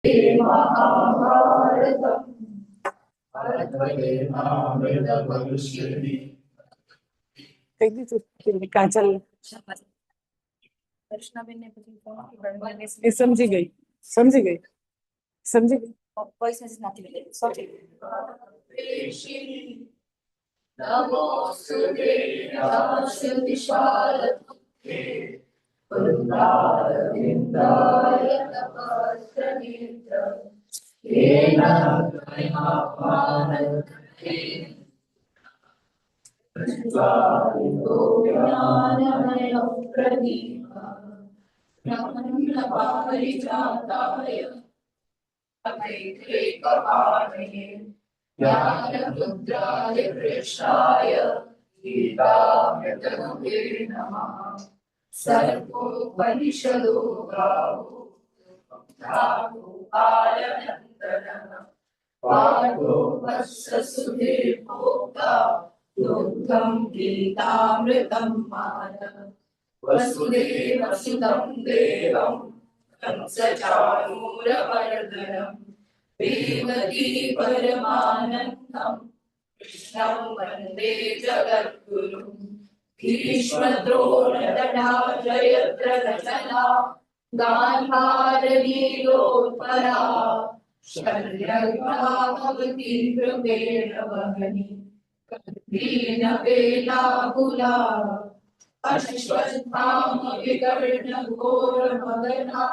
महाभारतम् अर्थवेदामृतभविष्यति। કઈ દીધું કાજલ દર્શનાબેન ને પછી એ સમજી ગઈ વોઇસ મેસેજ નાખી દે સોરી नमोस्तुते राशुतिशालके वृन्दारविन्दाय तपस्त्रनेत्र येन त्वया पानकरे प्रज्वालितो ज्ञानमयः प्रदीपः ब्रह्मण्यपारिजाताय अवैधेकपाणिने ज्ञानमुद्राय कृष्णाय गीतामृतनुते नमः। सर्वोपनिषदो गावोपालनन्दनः पाठो वत्स सुधीर्भोक्ता दुग्धं गीतामृतं मानः। वसुदेवसुतं देवं कंसचाणूरमर्दनम् देवकी परमानन्दं कृष्णं वन्दे जगद्गुरुं। भीष्मद्रोणतटा जयद्रथजना गान्धारवीरोत्पला शल्यग्ना भवति कृपेण वहनि कर्णेन वेलाकुला अश्वत्थामविकर्णघोरमदना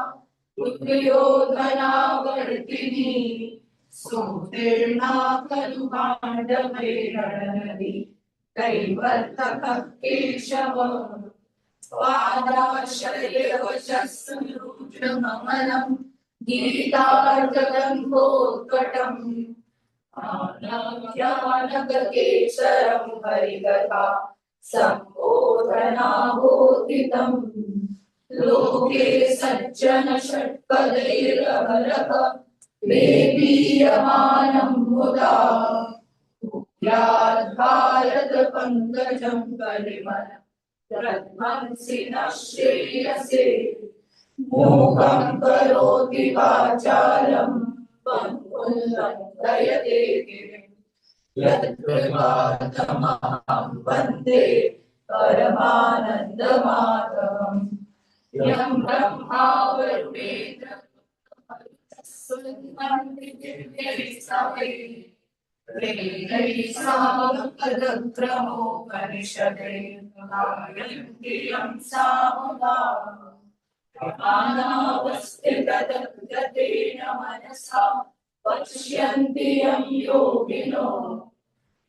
दुर्योधनावर्तिनी सुतीर्णा खलु पाण्डवैरणनदी कैवर्तकः केशवः पादाश्रयवचस्सुरूचममलं गीतार्कगन्धोत्कटम् आनव्यानककेसरं हरिकथा सम्बोधनाबोधितम् लोके सज्जन षट्पदैरहरः लेपीयमानं मुदा भारत पंकजं कलिमल रत्नंसि न श्रेयसे मूकं करोति वाचालं पंकुलंघयते गिरिं यत्कृपातमहं वन्दे परमानन्दमाधवम् यं ब्रह्मा वरुणेन्द्र पदक्रमोपनिषदे गायन्त्यं सामुदा अनावस्थिततद्गतेन मनसा पश्यन्ति यं योगिनो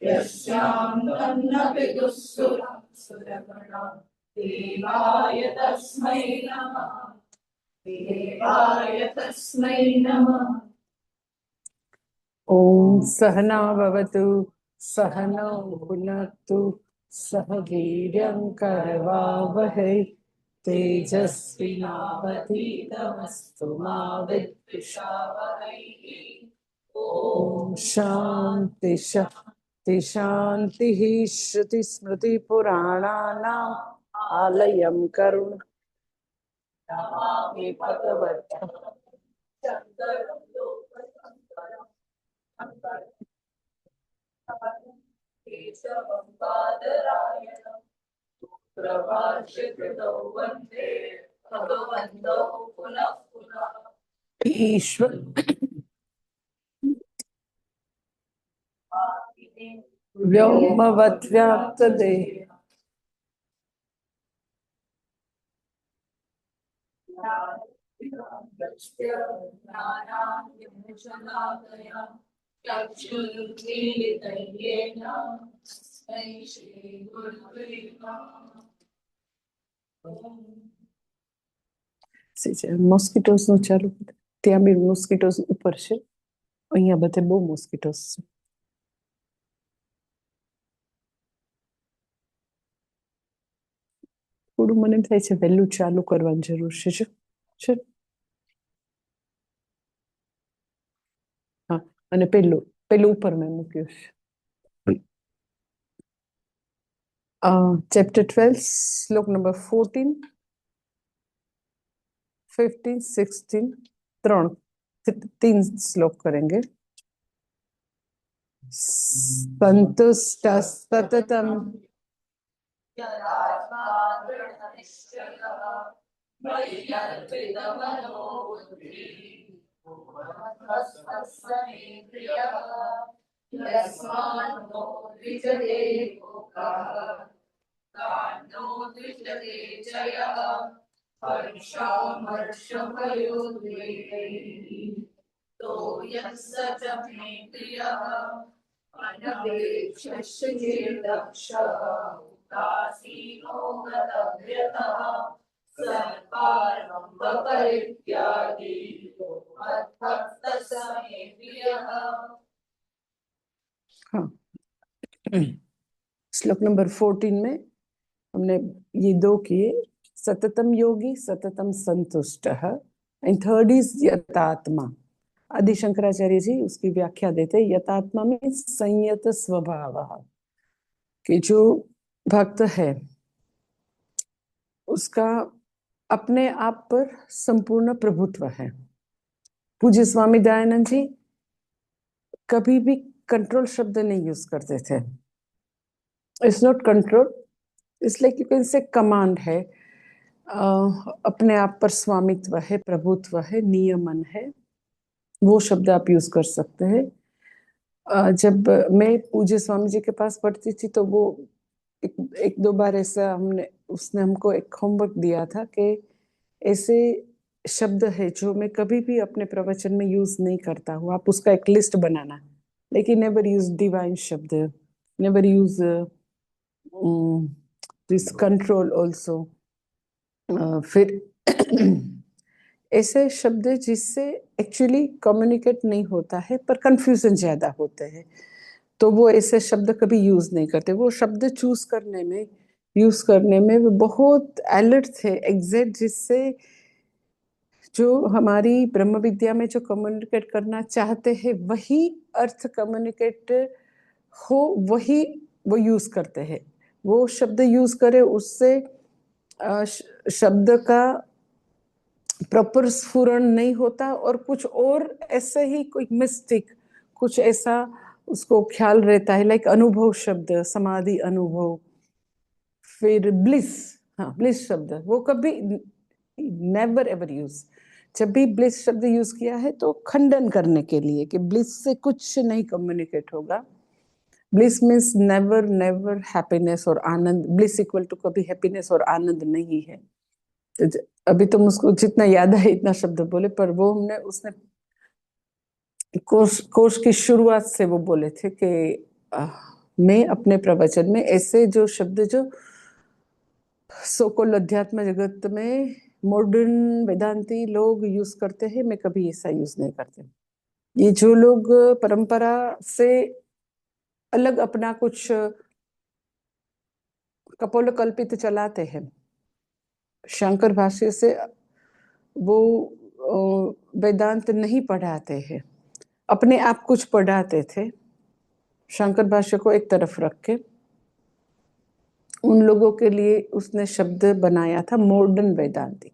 यस्यां तन्नविदुःसुरं सुरगणा देवाय तस्मै नमः। देवाय तस्मै नमः। ओम सहना भवतु सहनौ भुनक्तु सह वीर्यं करवावहै तेजस्विनावधीतमस्तु मा विद्विषावहै। ओम शांति शांति शांति। श्रुति स्मृति पुराणानाम् आलयं करुणामि भगवत् केशवं बादरायणं प्रभाष्यकृतौ वन्दे भगवन्तौ पुनः पुनः। ईश्वर व्योमवद्व्याप्तदेह મોસ્કીટોસ નું ચાલુ ત્યાં બી મોસ્કીટોસ ઉપર છે અહીંયા બધે બહુ મોસ્કીટોસ છે થોડું મને એમ થાય છે વહેલું ચાલુ કરવાની જરૂર છે હા અને પેલું ઉપર મેં મૂક્યું છે chapter 12 શ્લોક નંબર 14 15 16 3 3 श्लोक करेंगे। संतुष्ट सततम यदात्मा दृढनिश्चयः मय्यर्पितमनो बुद्धिः मद्भक्तः मे प्रियः यस्मान्नो द्विजते लोकः तान्नो द्विजते च यः हर्षामर्षभयोद्वेगैः तो यस्य च मे प्रियः अनपेक्षश्चेदक्षः उदासीनो गतव्यतः सर्वारम्भपरित्यागी मद्भक्तः स मे प्रियः। हाँ, श्लोक नंबर 14 में हमने ये 2 किए, सततम योगी सततम संतुष्टः, एंड थर्ड इज यतात्मा। आदि शंकराचार्य जी उसकी व्याख्या देते, यतात्मा में संयत स्वभाव, कि जो भक्त है उसका अपने आप पर संपूर्ण प्रभुत्व है। पूज्य स्वामी दयानंद जी कभी भी कंट्रोल शब्द नहीं यूज करते थे। इट्स नॉट कंट्रोल, इसलिए क्योंकि इनसे कमांड है, अपने आप पर स्वामित्व है, प्रभुत्व है, नियमन है, वो शब्द आप यूज कर सकते हैं। जब मैं पूज्य स्वामी जी के पास पढ़ती थी तो वो एक दो बार ऐसा उसने हमको एक होमवर्क दिया था कि ऐसे शब्द है जो मैं कभी भी अपने प्रवचन में यूज नहीं करता हूँ, आप उसका एक लिस्ट बनाना, लेकिन नेवर यूज डिवाइन शब्द, never use this control also. फिर ऐसे शब्द जिससे एक्चुअली कम्युनिकेट नहीं होता है पर कंफ्यूजन ज्यादा होते हैं, तो वो ऐसे शब्द कभी यूज नहीं करते। वो शब्द चूज करने में, यूज करने में वो बहुत अलर्ट थे, एग्जैक्ट, जिससे जो हमारी ब्रह्म विद्या में जो कम्युनिकेट करना चाहते हैं वही अर्थ कम्युनिकेट हो, वही वो यूज करते हैं। वो शब्द यूज करे, उससे शब्द का प्रॉपर स्फुरण नहीं होता और कुछ और ऐसे ही कोई मिस्टेक, कुछ ऐसा उसको ख्याल रहता है, लाइक अनुभव शब्द, समाधि अनुभव। फिर ब्लिस, हाँ ब्लिस शब्द वो कभी नेवर एवर यूज। जब भी ब्लिस शब्द यूज किया है तो खंडन करने के लिए कि ब्लिस से कुछ नहीं कम्युनिकेट होगा। Bliss means never never happiness और आनंद। ब्लिस इक्वल टू कभी हैप्पीनेस और आनंद नहीं है। तो अभी तो मुझको जितना याद है इतना शब्द बोले, पर वो हमने उसने कोर्स की शुरुआत से वो बोले थे कि मैं अपने प्रवचन में ऐसे जो शब्द जो सोकोल अध्यात्म जगत में मॉडर्न वेदांती लोग यूज करते हैं, मैं कभी ऐसा यूज नहीं करते। ये जो लोग परंपरा से अलग अपना कुछ कपोल कल्पित चलाते हैं, शंकर भाष्य से वो वेदांत नहीं पढ़ाते हैं, अपने आप कुछ पढ़ाते थे, शंकर भाष्य को एक तरफ रख के उन लोगों के लिए उसने शब्द बनाया था मॉडर्न वेदांती।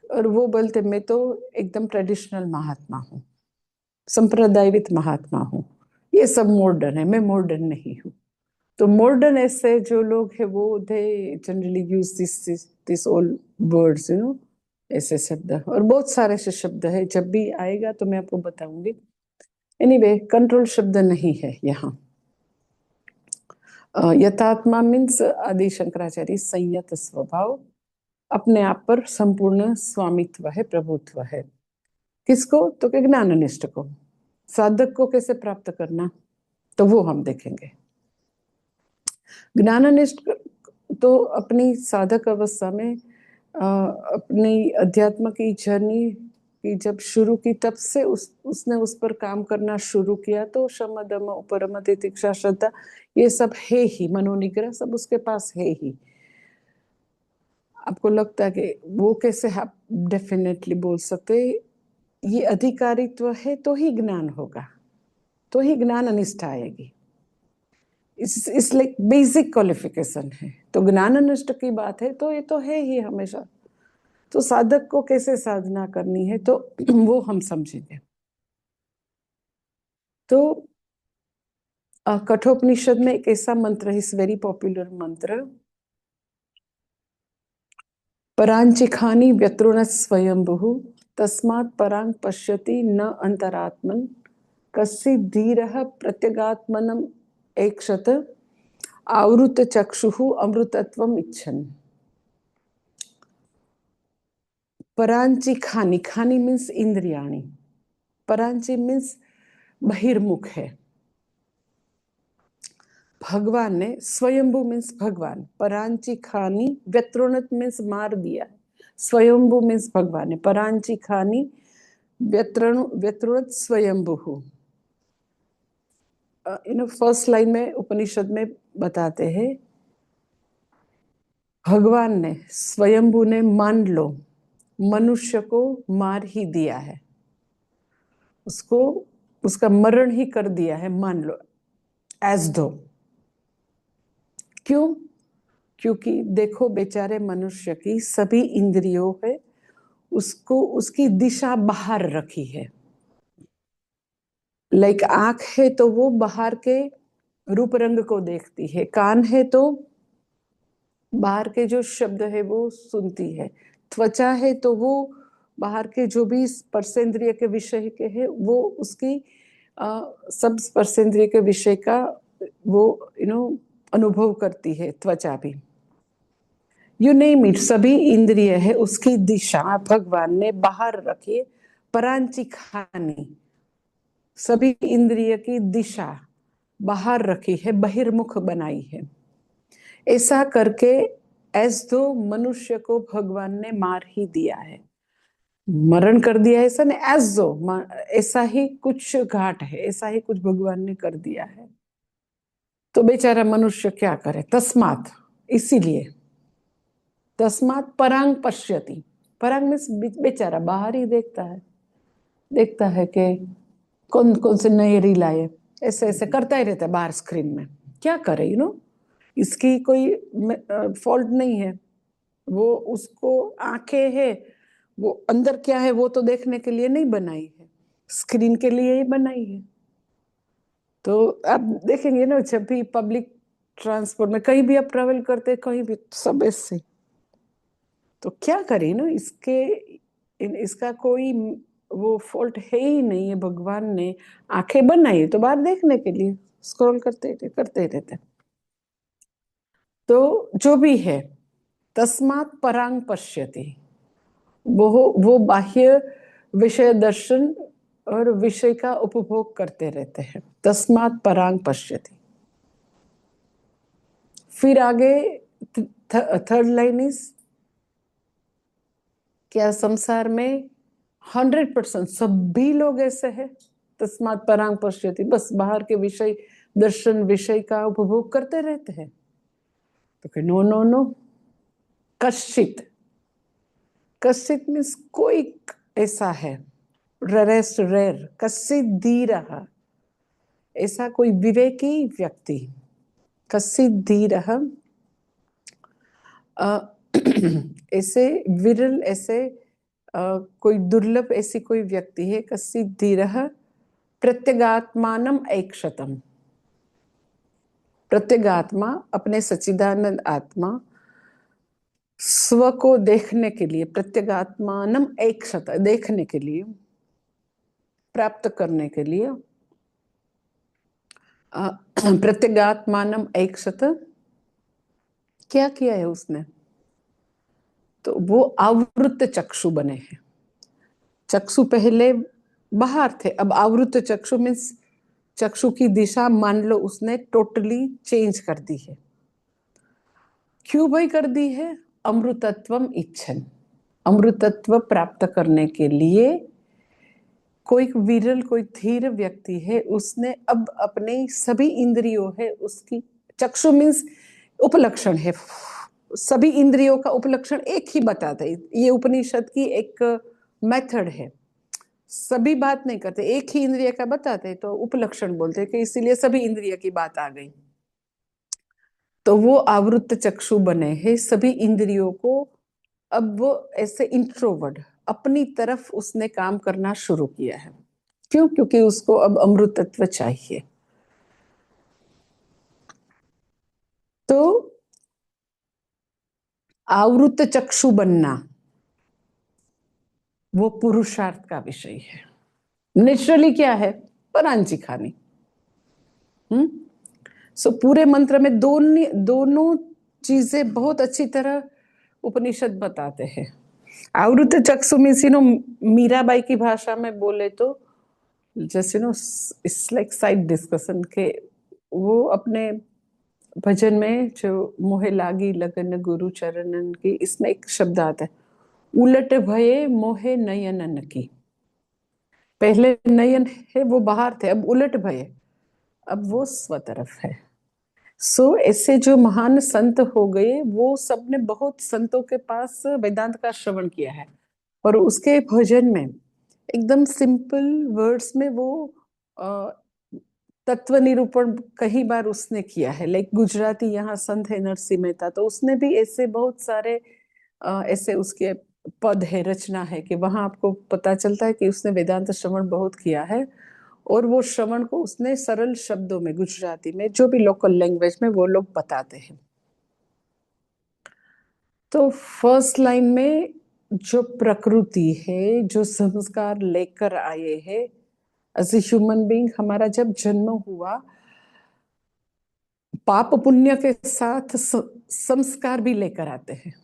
और वो बोलते मैं तो एकदम ट्रेडिशनल महात्मा हूँ, संप्रदायित महात्मा हूँ, ये सब मॉडर्न है, मैं मॉडर्न नहीं हूँ। तो मॉडर्न ऐसे जो लोग हैं वो they generally use this all words, you know, ऐसे शब्द। और बहुत सारे ऐसे शब्द है, जब भी आएगा तो मैं आपको बताऊंगी। एनीवे, कंट्रोल शब्द नहीं है यहाँ। यथात्मा मीन्स आदि शंकराचार्य संयत स्वभाव, अपने आप पर संपूर्ण स्वामित्व है, प्रभुत्व है। किसको? तो कि ज्ञाननिष्ठ को। साधक को कैसे प्राप्त करना, तो वो हम देखेंगे। ज्ञाननिष्ठ तो अपनी साधक अवस्था में अपनी अध्यात्म की जर्नी की जब शुरू की, तब से उसने उस पर काम करना शुरू किया। तो शम दम उपरम तितिक्षा श्रद्धा ये सब है ही, मनोनिग्रह सब उसके पास है ही। आपको लगता है कि वो कैसे, आप डेफिनेटली बोल सकते ये अधिकारित्व है तो ही ज्ञान होगा, तो ही ज्ञान निष्ठा आएगी। इसलिए बेसिक क्वालिफिकेशन है। तो ज्ञान निष्ठ की बात है तो ये तो है ही हमेशा। तो साधक को कैसे साधना करनी है तो वो हम समझेंगे। तो कठोपनिषद में एक ऐसा मंत्र है, इस वेरी पॉपुलर मंत्र, परांचिखानि व्यतृणत् स्वयंभुः तस्मात् परां पश्यति न अंतरात्मन कश्चित् धीरः प्रत्यगात्मनम् ऐक्षत आवृत चक्षुः अमृतत्वम् इच्छन्। परांची खानी, खानी मीन्स इंद्रियाणी, परांची मीन्स बहिर्मुख है। भगवान ने, स्वयंभू मीन्स भगवान, परांची खानी व्यतृणत मीन्स मार दिया, स्वयंभू मीन्स भगवान ने, परांची खानी व्यतृणत स्वयंभू। फर्स्ट लाइन में उपनिषद में बताते हैं भगवान ने, स्वयंभू ने, मान लो मनुष्य को मार ही दिया है, उसको उसका मरण ही कर दिया है, मान लो, एज दो। क्यों? क्योंकि देखो बेचारे मनुष्य की सभी इंद्रियों है, उसको उसकी दिशा बाहर रखी है। लाइक आंख है तो वो बाहर के रूप रंग को देखती है, कान है तो बाहर के जो शब्द है वो सुनती है, त्वचा है तो वो बाहर के जो भी स्पर्शेंद्रिय के विषय के है वो उसकी सब स्पर्शेंद्रिय के विषय का वो अनुभव करती है, त्वचा भी। यू नेम इट, सभी इंद्रिय है उसकी दिशा भगवान ने बाहर रखी, परांची खानी, सभी इंद्रिय की दिशा बाहर रखी है, बहिर्मुख बनाई है। ऐसा करके एज दो मनुष्य को भगवान ने मार ही दिया है, मरण कर दिया है, ऐसा नहीं, एज दो ऐसा ही कुछ घाट है, ऐसा ही कुछ भगवान ने कर दिया है। तो बेचारा मनुष्य क्या करे, तस्मात, इसीलिए, तस्मात परांग पश्यति, परांग में बेचारा बाहर ही देखता है, देखता है कि कौन कौन से नए रील आए, ऐसे ऐसे करता ही रहता है बाहर स्क्रीन में। क्या करे, इसकी कोई फॉल्ट नहीं है, वो उसको आंखें है, वो अंदर क्या है वो तो देखने के लिए नहीं बनाई है, स्क्रीन के लिए ही बनाई है। तो आप देखेंगे ना, जब भी पब्लिक ट्रांसपोर्ट में कहीं भी आप ट्रेवल करते, कहीं भी सब ऐसे, तो क्या करें ना, इसका कोई वो फॉल्ट है ही नहीं है, भगवान ने आंखें बनाई तो बाहर देखने के लिए, स्क्रॉल करते रहते। तो जो भी है, तस्मात् परांग पश्यति, वो बाह्य विषय दर्शन और विषय का उपभोग करते रहते हैं, तस्मात् परांग पश्यति। फिर आगे थर्ड लाइन इज, क्या संसार में 100% सभी लोग ऐसे हैं, तस्मात् परांग पश्यति, बस बाहर के विषय दर्शन विषय का उपभोग करते रहते हैं? तो नो नो नो, कश्चित, कश्चित मीन्स कोई ऐसा है, रेरेस्ट रेर, कश्चित धीरः, ऐसा कोई विवेकी व्यक्ति, कश्चित धीरः, ऐसे विरल, ऐसे कोई दुर्लभ ऐसी कोई व्यक्ति है, कश्चित धीरः प्रत्यगात्मानम ऐक्षतम, प्रत्यगात्मा अपने सच्चिदानंद आत्मा स्व को देखने के लिए, प्रत्यगात्मानम ऐक्षत, देखने के लिए, प्राप्त करने के लिए, प्रत्यगात्मानम ऐक्षत, क्या किया है उसने, तो वो आवृत चक्षु बने हैं। चक्षु पहले बाहर थे, अब आवृत चक्षु मीन्स चक्षु की दिशा मान लो उसने टोटली चेंज कर दी है। क्यों भाई कर दी है? अमृतत्वम इच्छन, अमृतत्व प्राप्त करने के लिए। कोई विरल, कोई धीर व्यक्ति है, उसने अब अपने सभी इंद्रियों है उसकी, चक्षु मीन्स उपलक्षण है, सभी इंद्रियों का उपलक्षण एक ही बताते हैं, ये उपनिषद की एक मेथड है। सभी बात नहीं करते, एक ही इंद्रिय का बताते तो उपलक्षण बोलते कि इसीलिए सभी इंद्रिय की बात आ गई। तो वो आवृत चक्षु बने हैं, सभी इंद्रियों को अब वो ऐसे इंट्रोवर्ट अपनी तरफ उसने काम करना शुरू किया है। क्यों? क्योंकि उसको अब अमृतत्व चाहिए। तो आवृत चक्षु बनना वो पुरुषार्थ का विषय है। नेचुरली क्या है? परांची खानी। सो पूरे मंत्र में दोनों चीजें बहुत अच्छी तरह उपनिषद बताते हैं। आवृत चक्षु मीन्स मीराबाई की भाषा में बोले तो जैसे इट्स लाइक साइड डिस्कशन के वो अपने भजन में जो मोहे लागी लगन गुरु चरणन की, इसमें एक शब्द आता है, उलट भये मोहे नयनन की। पहले नयन है वो बाहर थे, अब उलट भये, अब वो स्वतरफ है। सो ऐसे जो महान संत हो गए वो सबने बहुत संतों के पास वेदांत का श्रवण किया है और उसके भजन में एकदम सिंपल वर्ड्स में वो तत्व निरूपण कई बार उसने किया है। लाइक गुजराती यहाँ संत है नरसिंह मेहता, तो उसने भी ऐसे बहुत सारे ऐसे उसके पद है, रचना है कि वहां आपको पता चलता है कि उसने वेदांत श्रवण बहुत किया है और वो श्रवण को उसने सरल शब्दों में गुजराती में जो भी लोकल लैंग्वेज में वो लोग बताते हैं। तो फर्स्ट लाइन में जो प्रकृति है, जो संस्कार लेकर आए हैं एज ए ह्यूमन बीइंग, हमारा जब जन्म हुआ पाप पुण्य के साथ संस्कार भी लेकर आते हैं,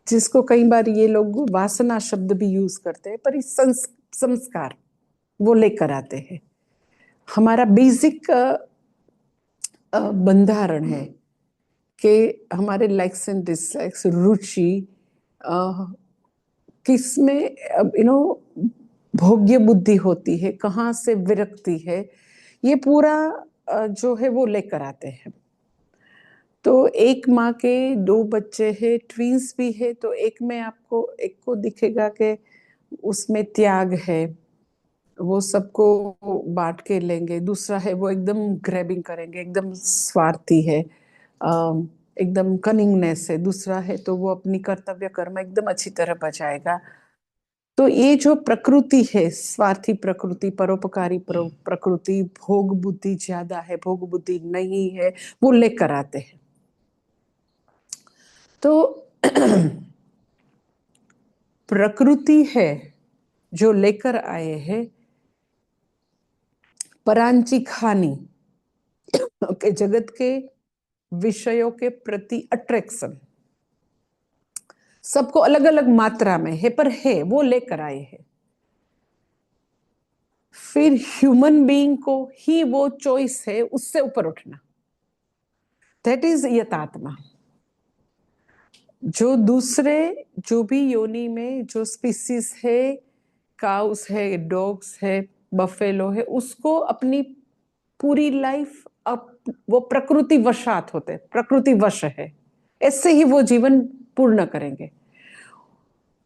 जिसको कई बार ये लोग वासना शब्द भी यूज करते हैं, पर इस संस्कार वो लेकर आते हैं। हमारा बेसिक बंधारण है कि हमारे लाइक्स एंड डिसलाइक्स, रुचि किसमें भोग्य बुद्धि होती है, कहाँ से विरक्ति है, ये पूरा जो है वो लेकर आते हैं। तो एक माँ के 2 बच्चे हैं, ट्विंस भी है, तो एक में आपको एक को दिखेगा कि उसमें त्याग है, वो सबको बांट के लेंगे। दूसरा है वो एकदम ग्रैबिंग करेंगे, एकदम स्वार्थी है, एकदम कनिंगनेस है। दूसरा है तो वो अपनी कर्तव्य कर्म एकदम अच्छी तरह बजाएगा। तो ये जो प्रकृति है, स्वार्थी प्रकृति, परोपकारी प्रकृति, भोग बुद्धि ज्यादा है, भोग बुद्धि नहीं है, वो लेकर आते हैं। तो प्रकृति है जो लेकर आए हैं परांची खानी के जगत के विषयों के प्रति अट्रैक्शन, सबको अलग अलग मात्रा में है पर है, वो लेकर आए हैं। फिर ह्यूमन बीइंग को ही वो चॉइस है उससे ऊपर उठना, दैट इज यतात्मा। जो दूसरे जो भी योनि में जो स्पीसीज है, काउस है, डॉग्स है, बफेलो है, उसको अपनी पूरी लाइफ वो प्रकृति वशात होते, प्रकृति वश है, ऐसे ही वो जीवन पूर्ण करेंगे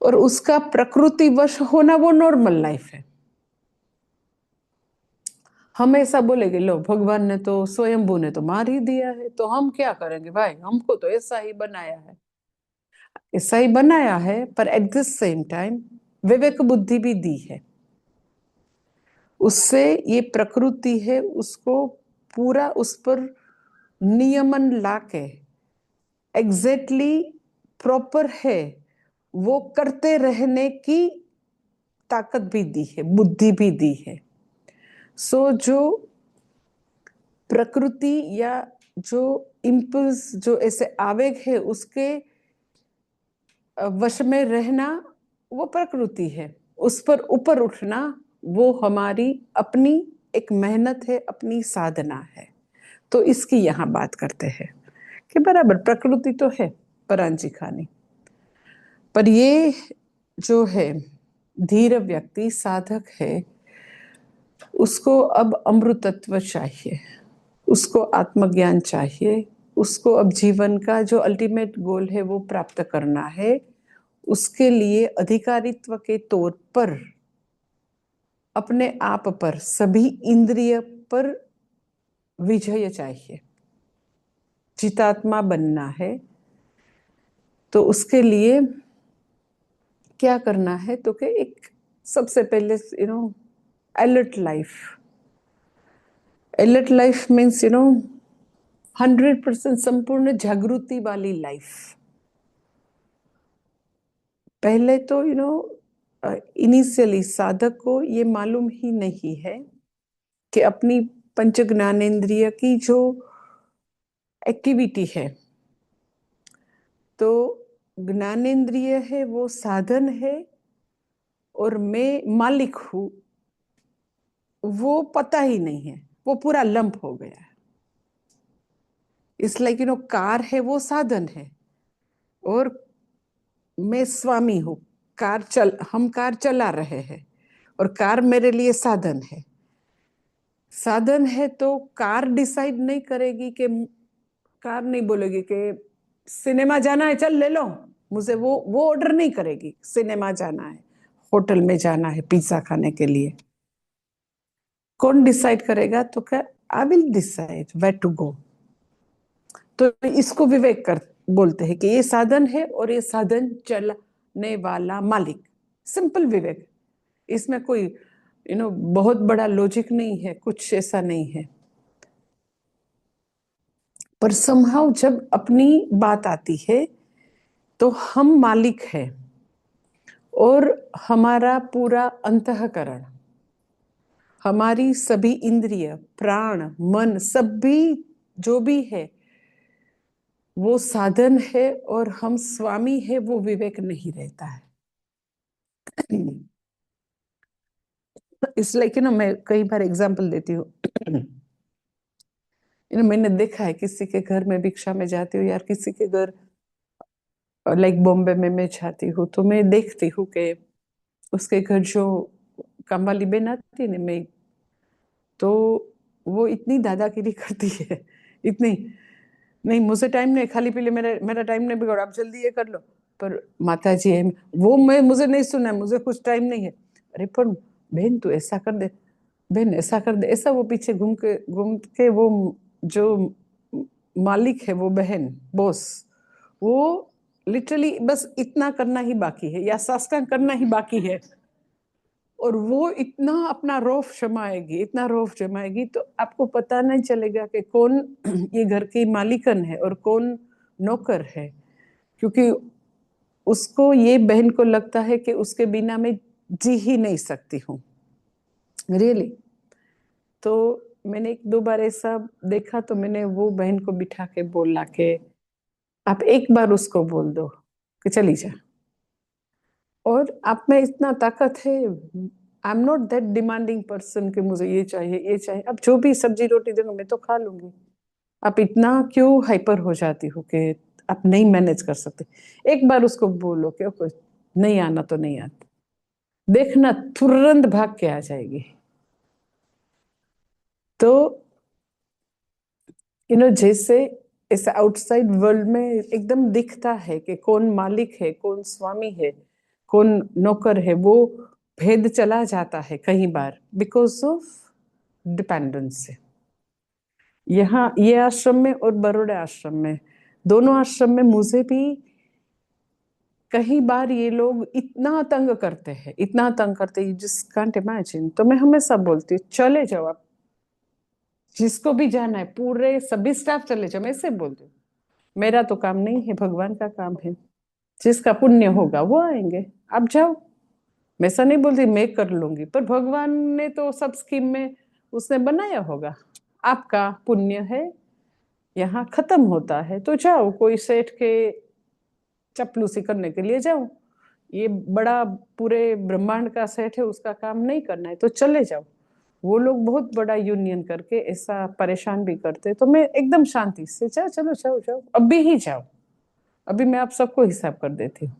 और उसका प्रकृति वश होना वो नॉर्मल लाइफ है। हम ऐसा बोलेंगे लो भगवान ने तो स्वयंभू ने तो मार ही दिया है, तो हम क्या करेंगे भाई, हमको तो ऐसा ही बनाया है। ऐसा ही बनाया है पर एट द सेम टाइम विवेक बुद्धि भी दी है, उससे ये प्रकृति है उसको पूरा उस पर नियमन लाके एग्जैक्टली प्रॉपर है वो करते रहने की ताकत भी दी है, बुद्धि भी दी है। सो जो प्रकृति या जो इम्पल्स, जो ऐसे आवेग है, उसके वश में रहना वो प्रकृति है, उस पर ऊपर उठना वो हमारी अपनी एक मेहनत है, अपनी साधना है। तो इसकी यहाँ बात करते हैं कि बराबर प्रकृति तो है परांची खानी, पर ये जो है धीर व्यक्ति साधक है, उसको अब अमृतत्व चाहिए, उसको आत्मज्ञान चाहिए, उसको अब जीवन का जो अल्टीमेट गोल है वो प्राप्त करना है। उसके लिए अधिकारित्व के तौर पर अपने आप पर, सभी इंद्रिय पर विजय चाहिए, जितात्मा बनना है। तो उसके लिए क्या करना है तो कि एक सबसे पहले alert life means 100% संपूर्ण जागृति वाली लाइफ। पहले तो इनिशियली साधक को ये मालूम ही नहीं है कि अपनी पंच ज्ञानेंद्रिय की जो एक्टिविटी है, तो ज्ञानेंद्रिय है वो साधन है और मैं मालिक हूं, वो पता ही नहीं है, वो पूरा लंप हो गया है। इस लाइक कार है वो साधन है और मैं स्वामी हूं। हम कार चला रहे हैं और कार मेरे लिए साधन है। साधन है तो कार डिसाइड नहीं करेगी कि कार नहीं बोलेगी कि सिनेमा जाना है चल ले लो, मुझे वो ऑर्डर नहीं करेगी। सिनेमा जाना है, होटल में जाना है पिज्जा खाने के लिए, कौन डिसाइड करेगा? तो क्या I will decide where to go. तो इसको विवेक बोलते हैं कि ये साधन है और ये साधन चलाने वाला मालिक। सिंपल विवेक, इसमें कोई बहुत बड़ा लॉजिक नहीं है, कुछ ऐसा नहीं है। पर समहाउ जब अपनी बात आती है तो हम मालिक हैं और हमारा पूरा अंतःकरण, हमारी सभी इंद्रिय, प्राण, मन, सभी जो भी है वो साधन है और हम स्वामी है, वो विवेक नहीं रहता है। इसलिए मैं कई बार एग्जाम्पल देती हूँ। मैंने देखा है किसी के घर में भिक्षा में जाती हूँ, यार किसी के घर लाइक बॉम्बे में मैं जाती हूँ, तो मैं देखती हूँ कि उसके घर जो काम वाली बहन आती है ना, मैं तो वो इतनी दादागिरी करती है, इतनी नहीं मुझे टाइम नहीं, खाली पीले मेरा टाइम नहीं बिगड़ो, आप जल्दी ये कर लो। पर माता जी है वो, मुझे नहीं सुना है, मुझे कुछ टाइम नहीं है। अरे पर बहन तू ऐसा कर दे, बहन ऐसा कर दे, ऐसा वो पीछे घूम के वो जो मालिक है, वो बहन बॉस, वो लिटरली बस इतना करना ही बाकी है या साष्टांग करना ही बाकी है, और वो इतना अपना रौफ जमाएगी, इतना रौफ जमाएगी, तो आपको पता नहीं चलेगा कि कौन ये घर की मालिकन है और कौन नौकर है, क्योंकि उसको, ये बहन को लगता है कि उसके बिना मैं जी ही नहीं सकती हूँ। रियली तो मैंने एक दो बार ऐसा देखा, तो मैंने वो बहन को बिठा के बोला कि आप एक बार उसको बोल दो कि चली जा, और आप में इतना ताकत है। I am not that demanding person कि मुझे ये चाहिए ये चाहिए, अब जो भी सब्जी रोटी देंगे मैं तो खा लूंगी। आप इतना क्यों हाइपर हो जाती हो कि आप नहीं मैनेज कर सकते? एक बार उसको बोलो कि नहीं आना तो नहीं आता, देखना तुरंत भाग के आ जाएगी। तो जैसे ऐसा आउटसाइड वर्ल्ड में एकदम दिखता है कि कौन मालिक है, कौन स्वामी है, कौन नौकर है, वो भेद चला जाता है कई बार बिकॉज ऑफ डिपेंडेंसी। यहाँ ये आश्रम में और बरोड़ा आश्रम में, दोनों आश्रम में मुझे भी कई बार ये लोग इतना तंग करते हैं, इतना तंग करते हैं, जस्ट कांट इमेजिन। तो मैं हमेशा बोलती हूँ चले जाओ आप, जिसको भी जाना है पूरे सभी स्टाफ चले जाओ। मैं ऐसे बोलती हूँ, मेरा तो काम नहीं है, भगवान का काम है, जिसका पुण्य होगा वो आएंगे, आप जाओ। मैं ऐसा नहीं बोलती मैं कर लूंगी, पर भगवान ने तो सब स्कीम में उसने बनाया होगा, आपका पुण्य है यहाँ खत्म होता है तो जाओ, कोई सेठ के चपलूसी करने के लिए जाओ, ये बड़ा पूरे ब्रह्मांड का सेठ है, उसका काम नहीं करना है तो चले जाओ। वो लोग बहुत बड़ा यूनियन करके ऐसा परेशान भी करते, तो मैं एकदम शांति से चलो जाओ जाओ, अभी ही जाओ, अभी मैं आप सबको हिसाब कर देती हूँ।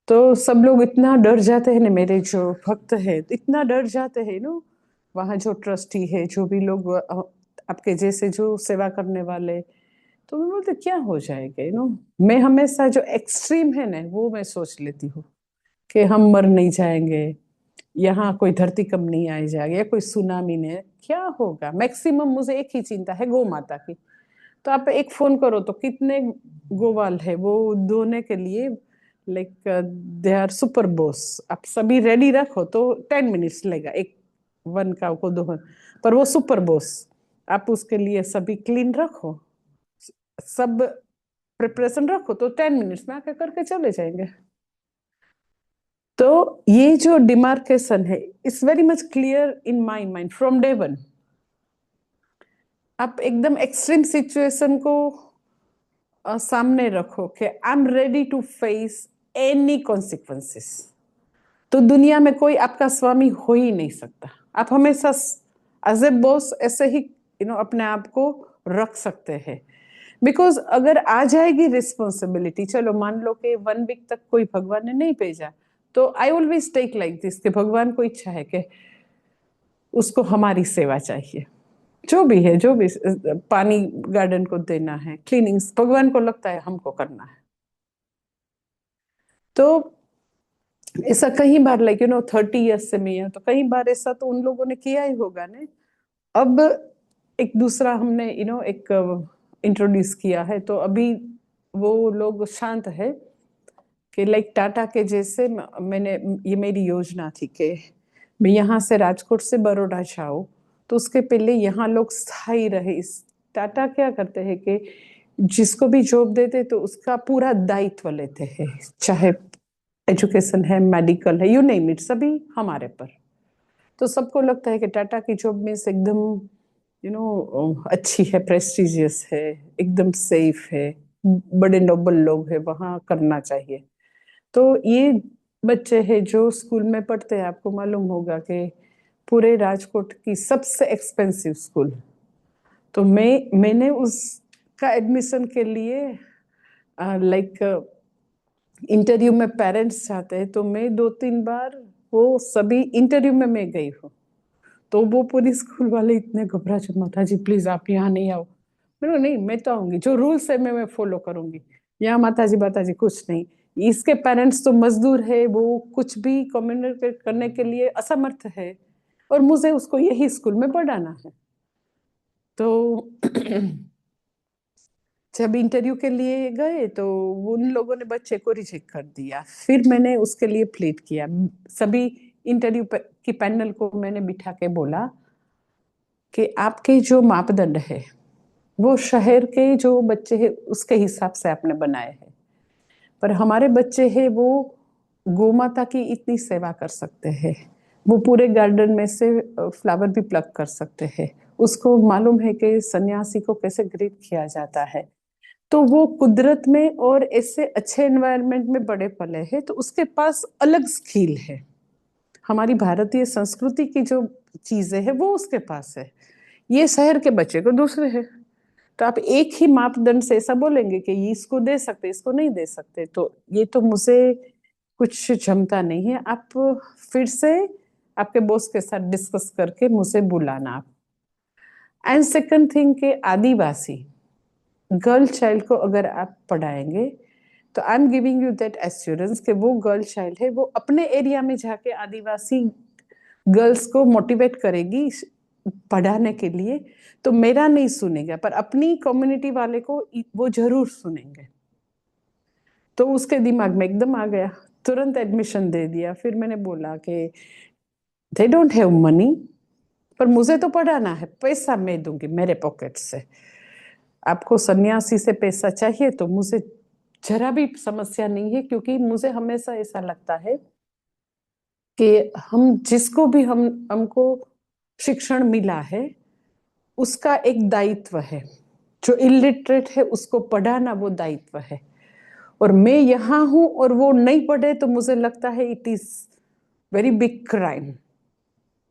तो सब लोग इतना डर जाते हैं ना, मेरे जो भक्त है इतना डर जाते हैं ना, वहाँ जो ट्रस्टी है, जो भी लोग आपके जैसे जो सेवा करने वाले, तो मैं बोलते क्या हो जाएगा मैं हमेशा जो एक्सट्रीम है ना वो मैं सोच लेती हूँ कि हम मर नहीं जाएंगे, यहाँ कोई धरती कम नहीं आ जाएगा या कोई सुनामी ने, क्या होगा? मैक्सिमम मुझे एक ही चिंता है, गौ माता की। तो आप एक फोन करो तो कितने गोवाल है, वो धोने के लिए like they are super boss. आप सभी रेडी रखो तो 10 मिनट्स लेगा एक वन काव को धो, पर वो सुपर बॉस, आप उसके लिए सभी क्लीन रखो, सब प्रिपरेशन रखो तो 10 मिनट्स में आके करके चले जाएंगे। तो ये जो डिमार्केशन है it's very much clear in my mind from day one. आप एकदम एक्सट्रीम सिचुएशन को सामने रखो कि I am ready to face any consequences, तो दुनिया में कोई आपका स्वामी हो ही नहीं सकता। आप हमेशा एज ए बॉस ऐसे ही अपने आप को रख सकते हैं। बिकॉज अगर आ जाएगी रिस्पॉन्सिबिलिटी, चलो मान लो कि 1 वीक तक कोई भगवान ने नहीं भेजा, तो I always take like this कि भगवान को इच्छा है कि उसको हमारी सेवा चाहिए, जो भी है, जो भी पानी गार्डन को देना है, क्लीनिंग्स भगवान को लगता है हमको करना है। तो ऐसा कई बार 30 ईयर्स से मैं तो कई बार ऐसा तो उन लोगों ने किया ही होगा ने। अब एक दूसरा हमने एक इंट्रोड्यूस किया है, तो अभी वो लोग शांत है कि लाइक टाटा के जैसे मैंने ये मेरी योजना थी कि मैं यहाँ से राजकोट से बड़ौदा जाऊँ, तो उसके पहले यहाँ लोग स्थायी रहे। इस टाटा क्या करते हैं कि जिसको भी जॉब देते तो उसका पूरा दायित्व लेते हैं, चाहे एजुकेशन है, मेडिकल है, यू नेम इट, सभी हमारे पर। तो सबको लगता है कि टाटा की जॉब मीन्स एकदम अच्छी है, प्रेस्टिजियस है, एकदम सेफ है, बड़े नोबल लोग हैं, वहाँ करना चाहिए। तो ये बच्चे हैं जो स्कूल में पढ़ते हैं, आपको मालूम होगा कि पूरे राजकोट की सबसे एक्सपेंसिव स्कूल। तो मैंने उसका एडमिशन के लिए लाइक इंटरव्यू में पेरेंट्स चाहते हैं, तो मैं 2-3 बार वो सभी इंटरव्यू में मैं गई हूँ। तो वो पूरी स्कूल वाले इतने घबरा चुके, माता जी प्लीज आप यहाँ नहीं आओ। मैंने नहीं, मैं तो आऊंगी, जो रूल्स है मैं फॉलो करूंगी। यहाँ माता जी कुछ नहीं। इसके पेरेंट्स तो मजदूर है, वो कुछ भी कम्युनिकेट करने के लिए असमर्थ है, और मुझे उसको यही स्कूल में पढ़ाना है। तो जब इंटरव्यू के लिए गए तो उन लोगों ने बच्चे को रिजेक्ट कर दिया। फिर मैंने उसके लिए प्लीड किया, सभी इंटरव्यू की पैनल को मैंने बिठा के बोला कि आपके जो मापदंड है वो शहर के जो बच्चे हैं उसके हिसाब से आपने बनाए हैं, पर हमारे बच्चे हैं वो गौ माता की इतनी सेवा कर सकते हैं, वो पूरे गार्डन में से फ्लावर भी प्लग कर सकते हैं, उसको मालूम है कि सन्यासी को कैसे ग्रीट किया जाता है, तो वो कुदरत में और ऐसे अच्छे एनवायरनमेंट में बड़े पले हैं, तो उसके पास अलग स्किल है। हमारी भारतीय संस्कृति की जो चीजें हैं वो उसके पास है, ये शहर के बच्चे को दूसरे है। तो आप एक ही मापदंड से ऐसा बोलेंगे कि ये इसको दे सकते, इसको नहीं दे सकते, तो ये तो मुझे कुछ जमता नहीं है। आप फिर से आपके बॉस के साथ डिस्कस करके मुझे बुलाना आप। एंड सेकंड थिंग के आदिवासी गर्ल चाइल्ड को अगर आप पढ़ाएंगे तो I am giving you that assurance कि वो गर्ल चाइल्ड है, वो अपने एरिया में जाके आदिवासी गर्ल्स को मोटिवेट करेगी पढ़ाने के लिए, तो मेरा नहीं सुनेगा पर अपनी कम्युनिटी वाले को वो जरूर सुनेंगे। तो उसके दिमाग में एकदम आ गया, तुरंत एडमिशन दे दिया। फिर मैंने बोला कि दे डोंट हैव मनी, पर मुझे तो पढ़ाना है, पैसा मैं दूंगी मेरे पॉकेट से। आपको सन्यासी से पैसा चाहिए तो मुझे जरा भी समस्या नहीं है, क्योंकि मुझे हमेशा ऐसा लगता है कि हम जिसको भी हमको शिक्षण मिला है उसका एक दायित्व है, जो इलिटरेट है उसको पढ़ाना वो दायित्व है। और मैं यहाँ हूँ और वो नहीं पढ़े तो मुझे लगता है it is very big crime.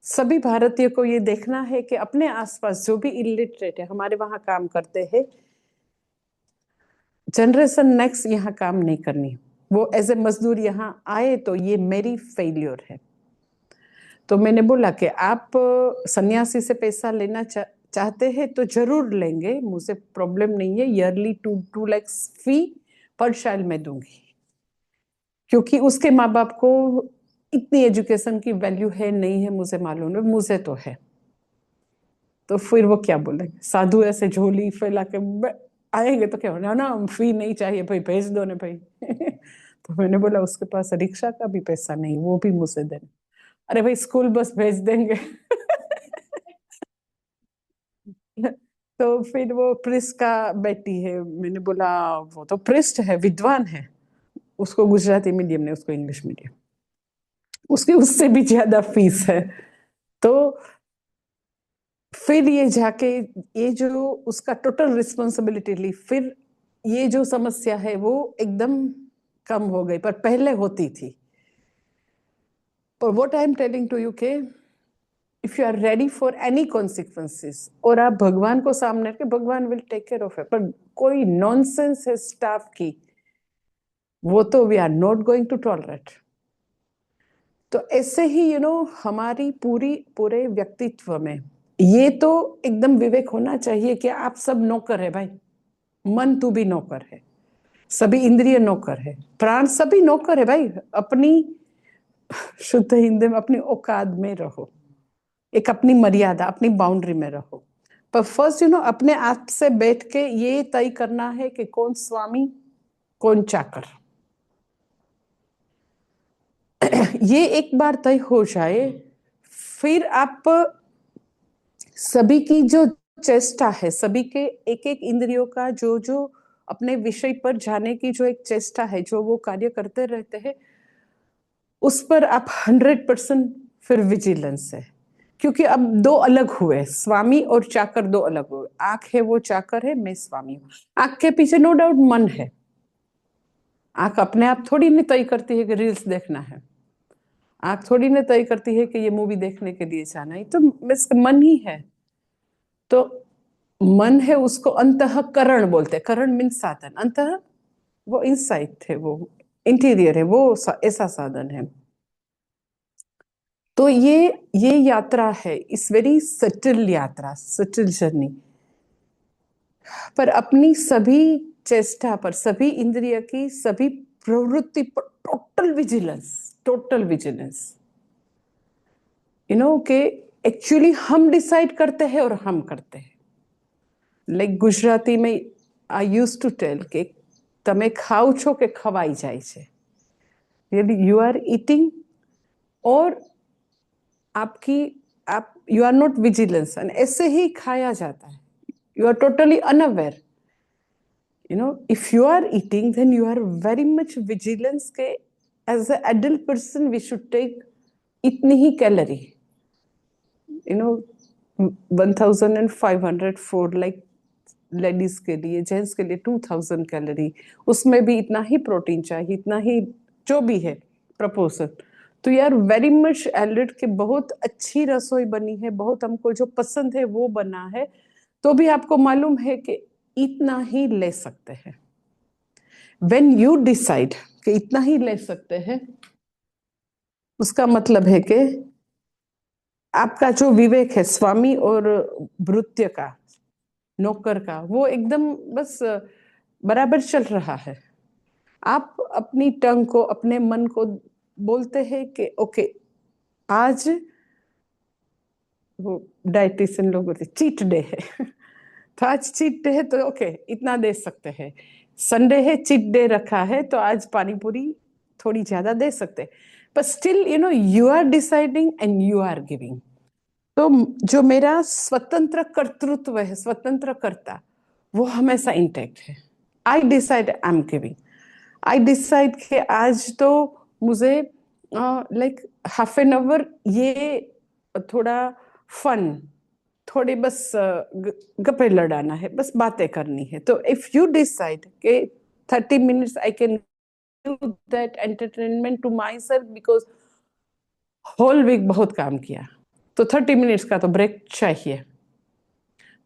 सभी भारतीय को ये देखना है कि अपने आसपास जो भी इलिटरेट है हमारे वहां काम करते हैं, जनरेशन नेक्स्ट यहाँ काम नहीं करनी, वो एज ए मजदूर यहाँ आए तो ये मेरी फेलियर है। तो मैंने बोला कि आप सन्यासी से पैसा लेना चाहते हैं तो जरूर लेंगे, मुझे प्रॉब्लम नहीं है, ईयरली 2 लाख फी पर चाइल्ड में दूंगी, क्योंकि उसके माँ बाप को इतनी एजुकेशन की वैल्यू है नहीं है मुझे मालूम है, मुझे तो है। तो फिर वो क्या बोलेंगे, साधु ऐसे झोली फैला के आएंगे तो क्या होना ना, फी नहीं चाहिए भाई, भेज दो ना भाई। तो मैंने बोला उसके पास रिक्शा का भी पैसा नहीं, वो भी मुझसे देना। अरे भाई स्कूल बस भेज देंगे। तो फिर वो प्रिस्ट का बेटी है, मैंने बोला वो तो प्रिस्ट है, विद्वान है, उसको गुजराती मीडियम ने, उसको इंग्लिश मीडियम, उसकी उससे भी ज्यादा फीस है। तो फिर ये जाके, ये जो उसका टोटल रिस्पॉन्सिबिलिटी ली, फिर ये जो समस्या है वो एकदम कम हो गई, पर पहले होती थी। पर what I am telling to you के if you are ready for any consequences, और आप भगवान को सामने रखे, भगवान will take care of it. पर कोई नॉनसेंस है स्टाफ की, वो तो we are not going to tolerate. तो ऐसे ही हमारी पूरे व्यक्तित्व में ये तो एकदम विवेक होना चाहिए कि आप सब नौकर है भाई। मन तू भी नौकर है, सभी इंद्रिय नौकर है, प्राण सभी नौकर है भाई। अपनी शुद्ध हिंदी में अपनी औकात में रहो, एक अपनी मर्यादा, अपनी बाउंड्री में रहो। पर फर्स्ट अपने आप से बैठ के ये तय करना है कि कौन स्वामी कौन चाकर। ये एक बार तय हो जाए, फिर आप सभी की जो चेष्टा है, सभी के एक एक इंद्रियों का जो जो अपने विषय पर जाने की जो एक चेष्टा है, जो वो कार्य करते रहते हैं, उस पर आप 100% फिर विजिलेंस है। क्योंकि अब दो अलग हुए, स्वामी और चाकर दो अलग हुए। आंख है वो चाकर है, मैं स्वामी हूँ। आंख के पीछे नो डाउट मन है। आंख अपने आप थोड़ी नहीं तय करती है कि रील्स देखना है, आंख थोड़ी ना तय करती है कि ये मूवी देखने के लिए जाना है, तो मन ही है। तो मन है, उसको अंतःकरण बोलते हैं। करण मीन साधन, अंतः वो इनसाइड थे, वो इंटीरियर है, वो ऐसा साधन है। तो ये यात्रा है, इस वेरी सटल यात्रा, सटल जर्नी। पर अपनी सभी चेष्टा पर, सभी इंद्रिय की सभी प्रवृत्ति पर टोटल विजिलेंस। कि एक्चुअली हम डिसाइड करते हैं और हम करते हैं। लाइक गुजराती में आई यूज टू टेल કે તમે ખાવ છો કે ખવાઈ જાય છે, यू आर ईटिंग, और आप you are not vigilance, and ऐसे ही खाया जाता है। You are totally unaware. If you are eating then you are very much vigilance के as a adult person we should take इतनी ही कैलोरी, 1500 फूड, लाइक लेडीज के लिए, जेंट्स के लिए 2000 कैलोरी, उसमें भी इतना ही प्रोटीन चाहिए, इतना ही जो भी है प्रपोर्शन। तो यार वेरी मच एलर्ट के बहुत अच्छी रसोई बनी है, बहुत हमको जो पसंद है वो बना है, तो भी आपको मालूम है कि इतना ही ले सकते हैं। व्हेन यू डिसाइड कि इतना ही ले सकते हैं, उसका मतलब है कि आपका जो विवेक है स्वामी और भृत्य का, नौकर का, वो एकदम बस बराबर चल रहा है। आप अपनी टंग को, अपने मन को बोलते हैं कि ओके, आज वो डाइटिशियन लोग बोलते चीट डे है। तो आज चीट डे है तो ओके इतना दे सकते हैं। संडे है, चीट डे रखा है, तो आज पानी पूरी थोड़ी ज्यादा दे सकते हैं। पर still you are deciding and you are giving. तो जो मेरा स्वतंत्र कर्तृत्व है, स्वतंत्र कर्ता, वो हमेशा इंटैक्ट है। I decide I am giving. I decide कि आज तो मुझे लाइक हाफ एन आवर ये थोड़ा फन, थोड़ी बस गप्पे लड़ाना है, बस बातें करनी है। तो इफ यू डिसाइड कि 30 minutes I can do that entertainment to myself, because whole week बहुत काम किया, तो 30 मिनट्स का तो ब्रेक चाहिए,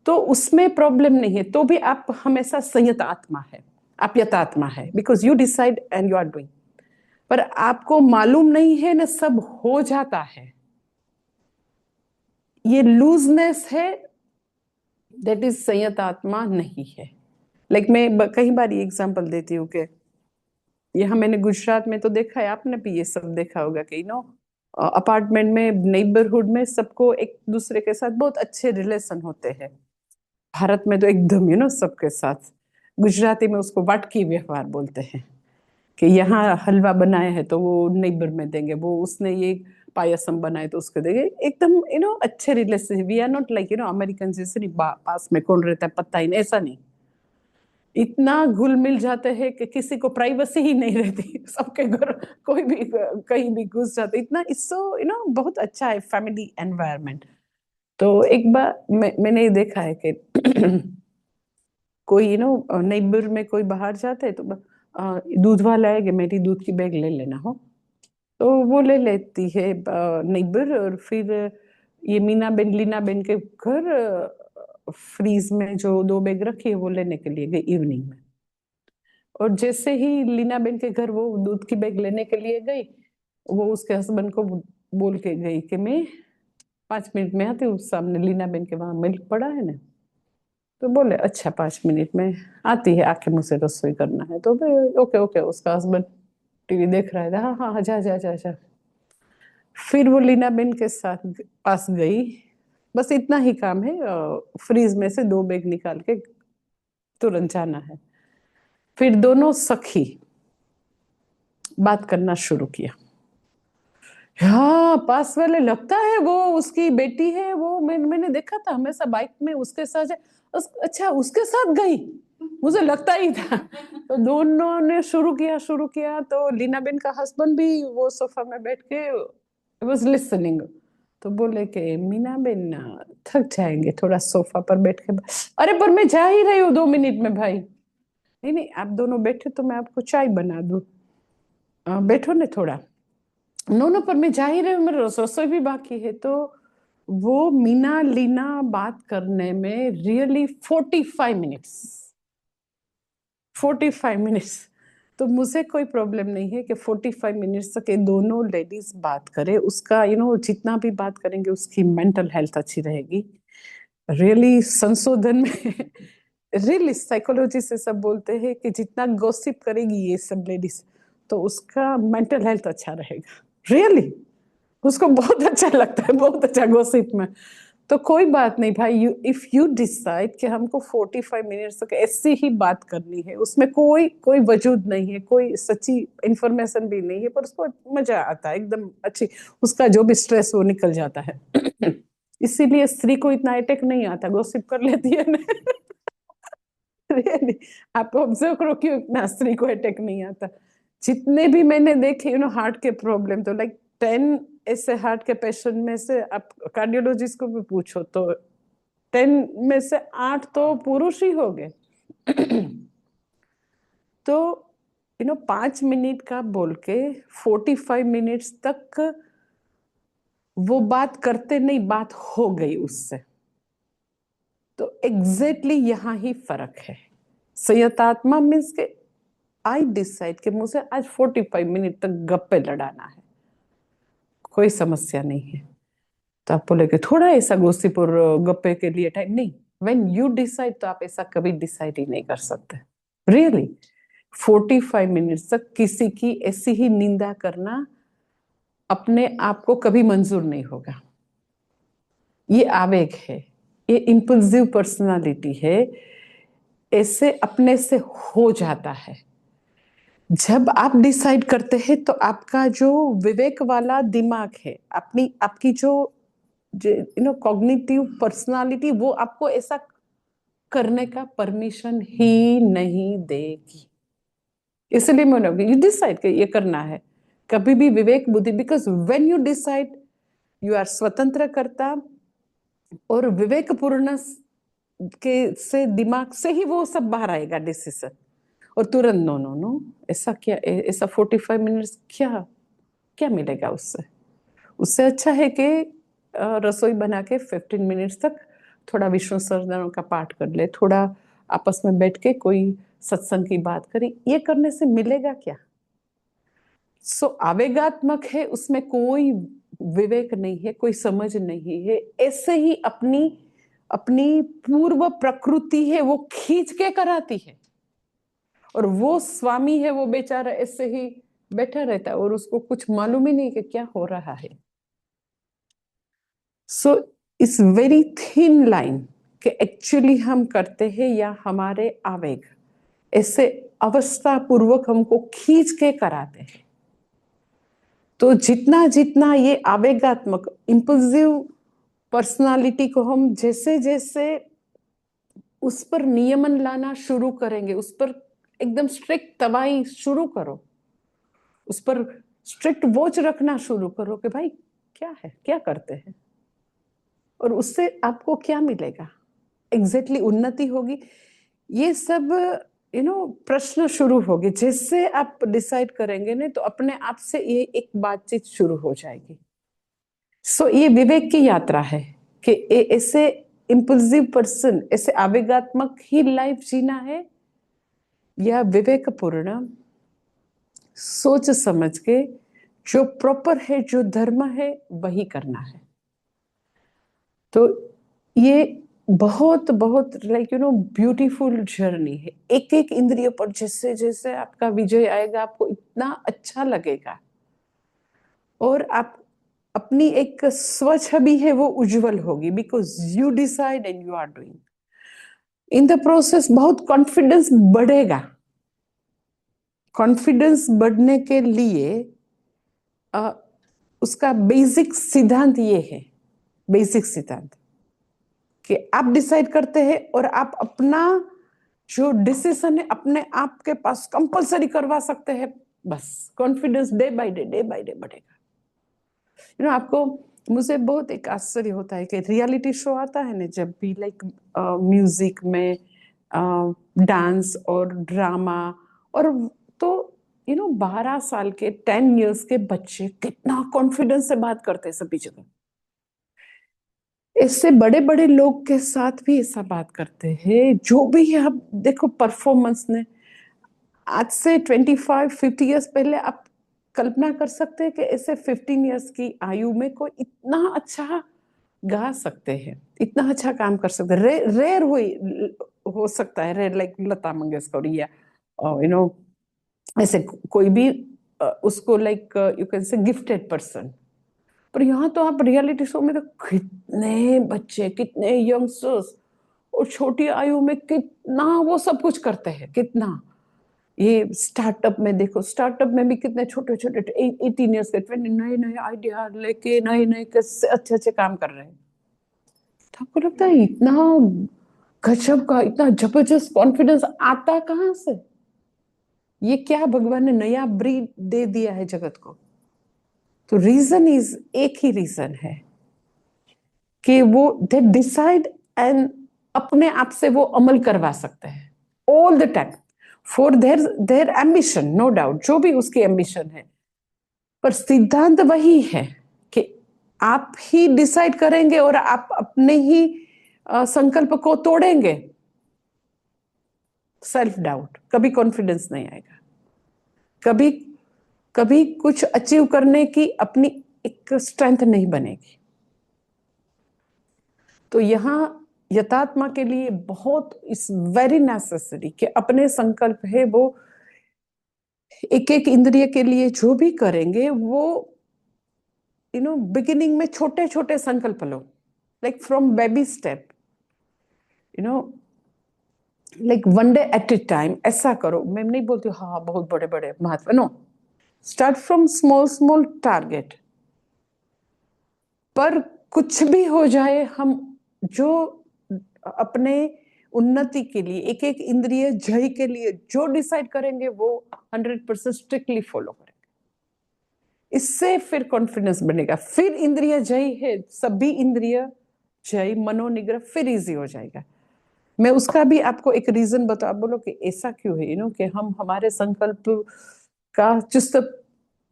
तो उसमें प्रॉब्लम नहीं है। तो भी आप हमेशा संयत आत्मा है, आप यथात्मा है, because you decide and you are doing. पर आपको मालूम नहीं है ना, सब हो जाता है, ये लूजनेस है, दैट इज संयत आत्मा नहीं है। लाइक मैं कई बार ये एग्जांपल देती हूँ कि यहाँ मैंने गुजरात में तो देखा है, आपने भी ये सब देखा होगा कि अपार्टमेंट में, नेबरहुड में सबको एक दूसरे के साथ बहुत अच्छे रिलेशन होते हैं। भारत में तो एकदम सबके साथ, गुजराती में उसको वाटकी व्यवहार बोलते हैं कि यहाँ हलवा बनाया है तो वो नेबर में देंगे, वो उसने ये पायसम बनाए तो उसको देंगे, एकदम अच्छे relation. We are not like American जैसे नहीं पास में कौन रहता है पता ही नहीं, ऐसा नहीं। इतना घुल मिल जाते हैं कि किसी को प्राइवेसी ही नहीं रहती, सबके घर कोई भी कहीं भी घुस जाते, इतना इसो बहुत अच्छा है फैमिली एनवायरनमेंट। तो एक बार मैंने ये देखा है कि कोई नेबर में कोई बाहर जाते है तो दूध वाला है कि मेरी दूध की बैग ले लेना हो, तो वो ले लेती है नेबर, और फिर ये लीना बेन के घर फ्रीज में जो 2 बैग रखी है वो लेने के लिए गई इवनिंग में। और जैसे ही लीना बेन के घर वो दूध की बैग लेने के लिए गई, वो उसके हस्बैंड को बोल के गई कि मैं 5 मिनट में आती हूँ, सामने लीना बेन के वहां मिल्क पड़ा है ना। तो बोले अच्छा 5 मिनट में आती है, आके मुझसे रसोई करना है। तो ओके ओके, उसका हस्बैंड टीवी देख रहा है, हाँ हाँ जा जा जा जा। फिर वो लीना बेन के साथ पास गई, बस इतना ही काम है, फ्रीज में से 2 बैग निकाल के तुरंत जाना है। फिर दोनों सखी बात करना शुरू किया। हाँ पास वाले लगता है वो उसकी बेटी है, वो मैंने देखा था हमेशा बाइक में उसके साथ अच्छा उसके साथ गई, मुझे लगता ही था। तो दोनों ने शुरू किया तो लीना बेन का हस्बैंड भी वो सोफा में बैठ के वाज लिसनिंग। तो बोले कि मीना बेन थक जाएंगे थोड़ा सोफा पर बैठ के। अरे पर मैं जा ही रही हूँ 2 मिनट में भाई। नहीं नहीं आप दोनों बैठे तो मैं आपको चाय बना दूं, बैठो ना थोड़ा। नो पर मैं जा ही रही हूँ, मेरा रसोई भी बाकी है। तो वो मीना लीना बात करने में रियली 45 मिनट्स। तो मुझे कोई प्रॉब्लम नहीं है कि 45 मिनट्स तक ये दोनों लेडीज बात करें, उसका जितना भी बात करेंगे उसकी मेंटल हेल्थ अच्छी रहेगी। रियली संशोधन में रियली साइकोलॉजी से सब बोलते हैं कि जितना गॉसिप करेगी ये सब लेडीज तो उसका मेंटल हेल्थ अच्छा रहेगा। रियली उसको बहुत अच्छा लगता है, बहुत अच्छा गॉसिप में। तो कोई बात नहीं भाई, इफ यू डिसाइड कि हमको 45 मिनट्स तक ऐसी ही बात करनी है, उसमें कोई वजूद नहीं है, कोई सच्ची इंफॉर्मेशन भी नहीं है, पर उसको मजा आता है एकदम अच्छी, उसका जो भी स्ट्रेस वो निकल जाता है। इसीलिए स्त्री को इतना अटैक नहीं आता, गॉसिप कर लेती है ना। रियली आप ऑब्जर्व करो क्यों इतना स्त्री को अटैक नहीं आता। जितने भी मैंने देखे हार्ट के प्रॉब्लम, तो लाइक 10 ऐसे हार्ट के पेशेंट में से आप कार्डियोलॉजिस्ट को भी पूछो तो 10 में से 8 तो पुरुष ही हो गए। तो 5 मिनट का बोल के 45 मिनट्स तक वो बात करते नहीं, बात हो गई उससे। तो एग्जैक्टली यहाँ ही फर्क है। संयतात्मा मीन्स के आई डिसाइड कि मुझे आज 45 मिनट तक गप्पे लड़ाना है, कोई समस्या नहीं है। तो आप बोले कि थोड़ा ऐसा गोसिप और गप्पे के लिए टाइम नहीं, व्हेन यू डिसाइड तो आप ऐसा कभी डिसाइड ही नहीं कर सकते। रियली 45 मिनट्स तक किसी की ऐसी ही निंदा करना अपने आप को कभी मंजूर नहीं होगा। ये आवेग है, ये इंपल्सिव पर्सनालिटी है, ऐसे अपने से हो जाता है। जब आप डिसाइड करते हैं तो आपका जो विवेक वाला दिमाग है, आपकी जो कॉग्निटिव पर्सनालिटी, वो आपको ऐसा करने का परमिशन ही नहीं देगी। इसलिए मैंने यू डिसाइड कि ये करना है, कभी भी विवेक बुद्धि, because when you decide you are स्वतंत्र करता, और विवेक पूर्ण के से दिमाग से ही वो सब बाहर आएगा डिसीजन। और तुरंत नो नो नो, ऐसा क्या, ऐसा 45 मिनट्स क्या क्या मिलेगा उससे। उससे अच्छा है कि रसोई बना के 15 मिनट्स तक थोड़ा विष्णु सहस्त्रनाम का पाठ कर ले, थोड़ा आपस में बैठ के कोई सत्संग की बात करें। ये करने से मिलेगा क्या। सो आवेगात्मक है, उसमें कोई विवेक नहीं है, कोई समझ नहीं है, ऐसे ही अपनी अपनी पूर्व प्रकृति है वो खींच के कराती है। और वो स्वामी है वो बेचारा ऐसे ही बैठा रहता है और उसको कुछ मालूम ही नहीं कि क्या हो रहा है। सो इस वेरी थिन लाइन कि एक्चुअली हम करते हैं या हमारे आवेग, ऐसे अवस्था पूर्वक हमको खींच के कराते हैं। तो जितना जितना ये आवेगात्मक इम्पल्सिव पर्सनालिटी को हम जैसे जैसे उस पर नियमन लाना शुरू करेंगे, उस पर एकदम स्ट्रिक्ट दवाई शुरू करो, उस पर स्ट्रिक्ट वॉच रखना शुरू करो कि भाई क्या है, क्या करते हैं और उससे आपको क्या मिलेगा, एग्जैक्टली उन्नति होगी, ये सब प्रश्न शुरू होगी। जैसे आप डिसाइड करेंगे ना तो अपने आप से ये एक बातचीत शुरू हो जाएगी। सो ये विवेक की यात्रा है कि ऐसे इम्पल्सिव पर्सन, ऐसे आवेगात्मक ही लाइफ जीना है या विवेकपूर्ण सोच समझ के जो प्रॉपर है, जो धर्म है वही करना है। तो ये बहुत बहुत ब्यूटीफुल जर्नी है। एक एक इंद्रिय पर जैसे जैसे आपका विजय आएगा आपको इतना अच्छा लगेगा और आप अपनी एक स्व छवि है वो उज्जवल होगी, because you decide and you are doing. In the process बहुत कॉन्फिडेंस बढ़ेगा। कॉन्फिडेंस बढ़ने के लिए उसका बेसिक सिद्धांत ये है, बेसिक सिद्धांत कि आप डिसाइड करते हैं और आप अपना जो डिसीजन है अपने आप के पास कंपलसरी करवा सकते हैं। बस कॉन्फिडेंस डे बाय डे बढ़ेगा। आपको मुझे बहुत एक आश्चर्य होता है कि रियलिटी शो आता है ना, जब भी लाइक म्यूजिक में डांस और ड्रामा, और तो 12 साल के 10 इयर्स के बच्चे कितना कॉन्फिडेंस से बात करते हैं सभी जगह। इससे बड़े बड़े लोग के साथ भी ऐसा बात करते हैं। जो भी आप देखो परफॉर्मेंस ने, आज से 25-50 इयर्स पहले आप कल्पना कर सकते हैं कि ऐसे 15 इयर्स की आयु में कोई इतना अच्छा गा सकते हैं, इतना अच्छा काम कर सकते हैं। रेयर हो सकता है, रेयर लाइक लता मंगेशकर या ऐसे कोई भी उसको like you can say gifted person. पर यहाँ तो आप रियलिटी शो में तो कितने बच्चे, कितने यंगस्टर्स और छोटी आयु में कितना वो सब कुछ करते हैं। कितना ये स्टार्टअप में देखो, स्टार्टअप में भी कितने छोटे छोटे 18 इयर्स के 20 नए नए आइडिया लेके नए नए कैसे अच्छे अच्छे काम कर रहे हैं। तो आपको लगता है इतना गजब का, इतना जबरदस्त कॉन्फिडेंस आता कहां से? ये क्या भगवान ने नया ब्रीड दे दिया है जगत को? तो रीजन एक ही रीजन है कि वो दे डिसाइड एंड अपने आप से वो अमल करवा सकते हैं all the time for their ambition, no doubt, जो भी उसकी एम्बिशन है। पर सिद्धांत वही है कि आप ही डिसाइड करेंगे और आप अपने ही संकल्प को तोड़ेंगे, सेल्फ डाउट, कभी कॉन्फिडेंस नहीं आएगा, कभी कभी कुछ अचीव करने की अपनी एक स्ट्रेंथ नहीं बनेगी। तो यहाँ यथात्मा के लिए बहुत इस वेरी नेसेसरी कि अपने संकल्प है वो एक एक इंद्रिय के लिए जो भी करेंगे वो बिगिनिंग में छोटे छोटे संकल्प लो, like from baby step, like one day at a time. ऐसा करो, मैं नहीं बोलती हाँ बहुत बड़े बड़े महत्व, no, start from small small target. पर कुछ भी हो जाए, हम जो अपने उन्नति के लिए एक एक इंद्रिय जय के लिए जो डिसाइड करेंगे वो 100% स्ट्रिक्टली फॉलो करेंगे। इससे फिर कॉन्फिडेंस बनेगा। फिर इंद्रिय जय है, सभी इंद्रिय जय, मनोनिग्रह फिर इजी हो जाएगा। मैं उसका भी आपको एक रीजन बताऊं, आप बोलो कि ऐसा क्यों है, कि हम हमारे संकल्प का चुस्त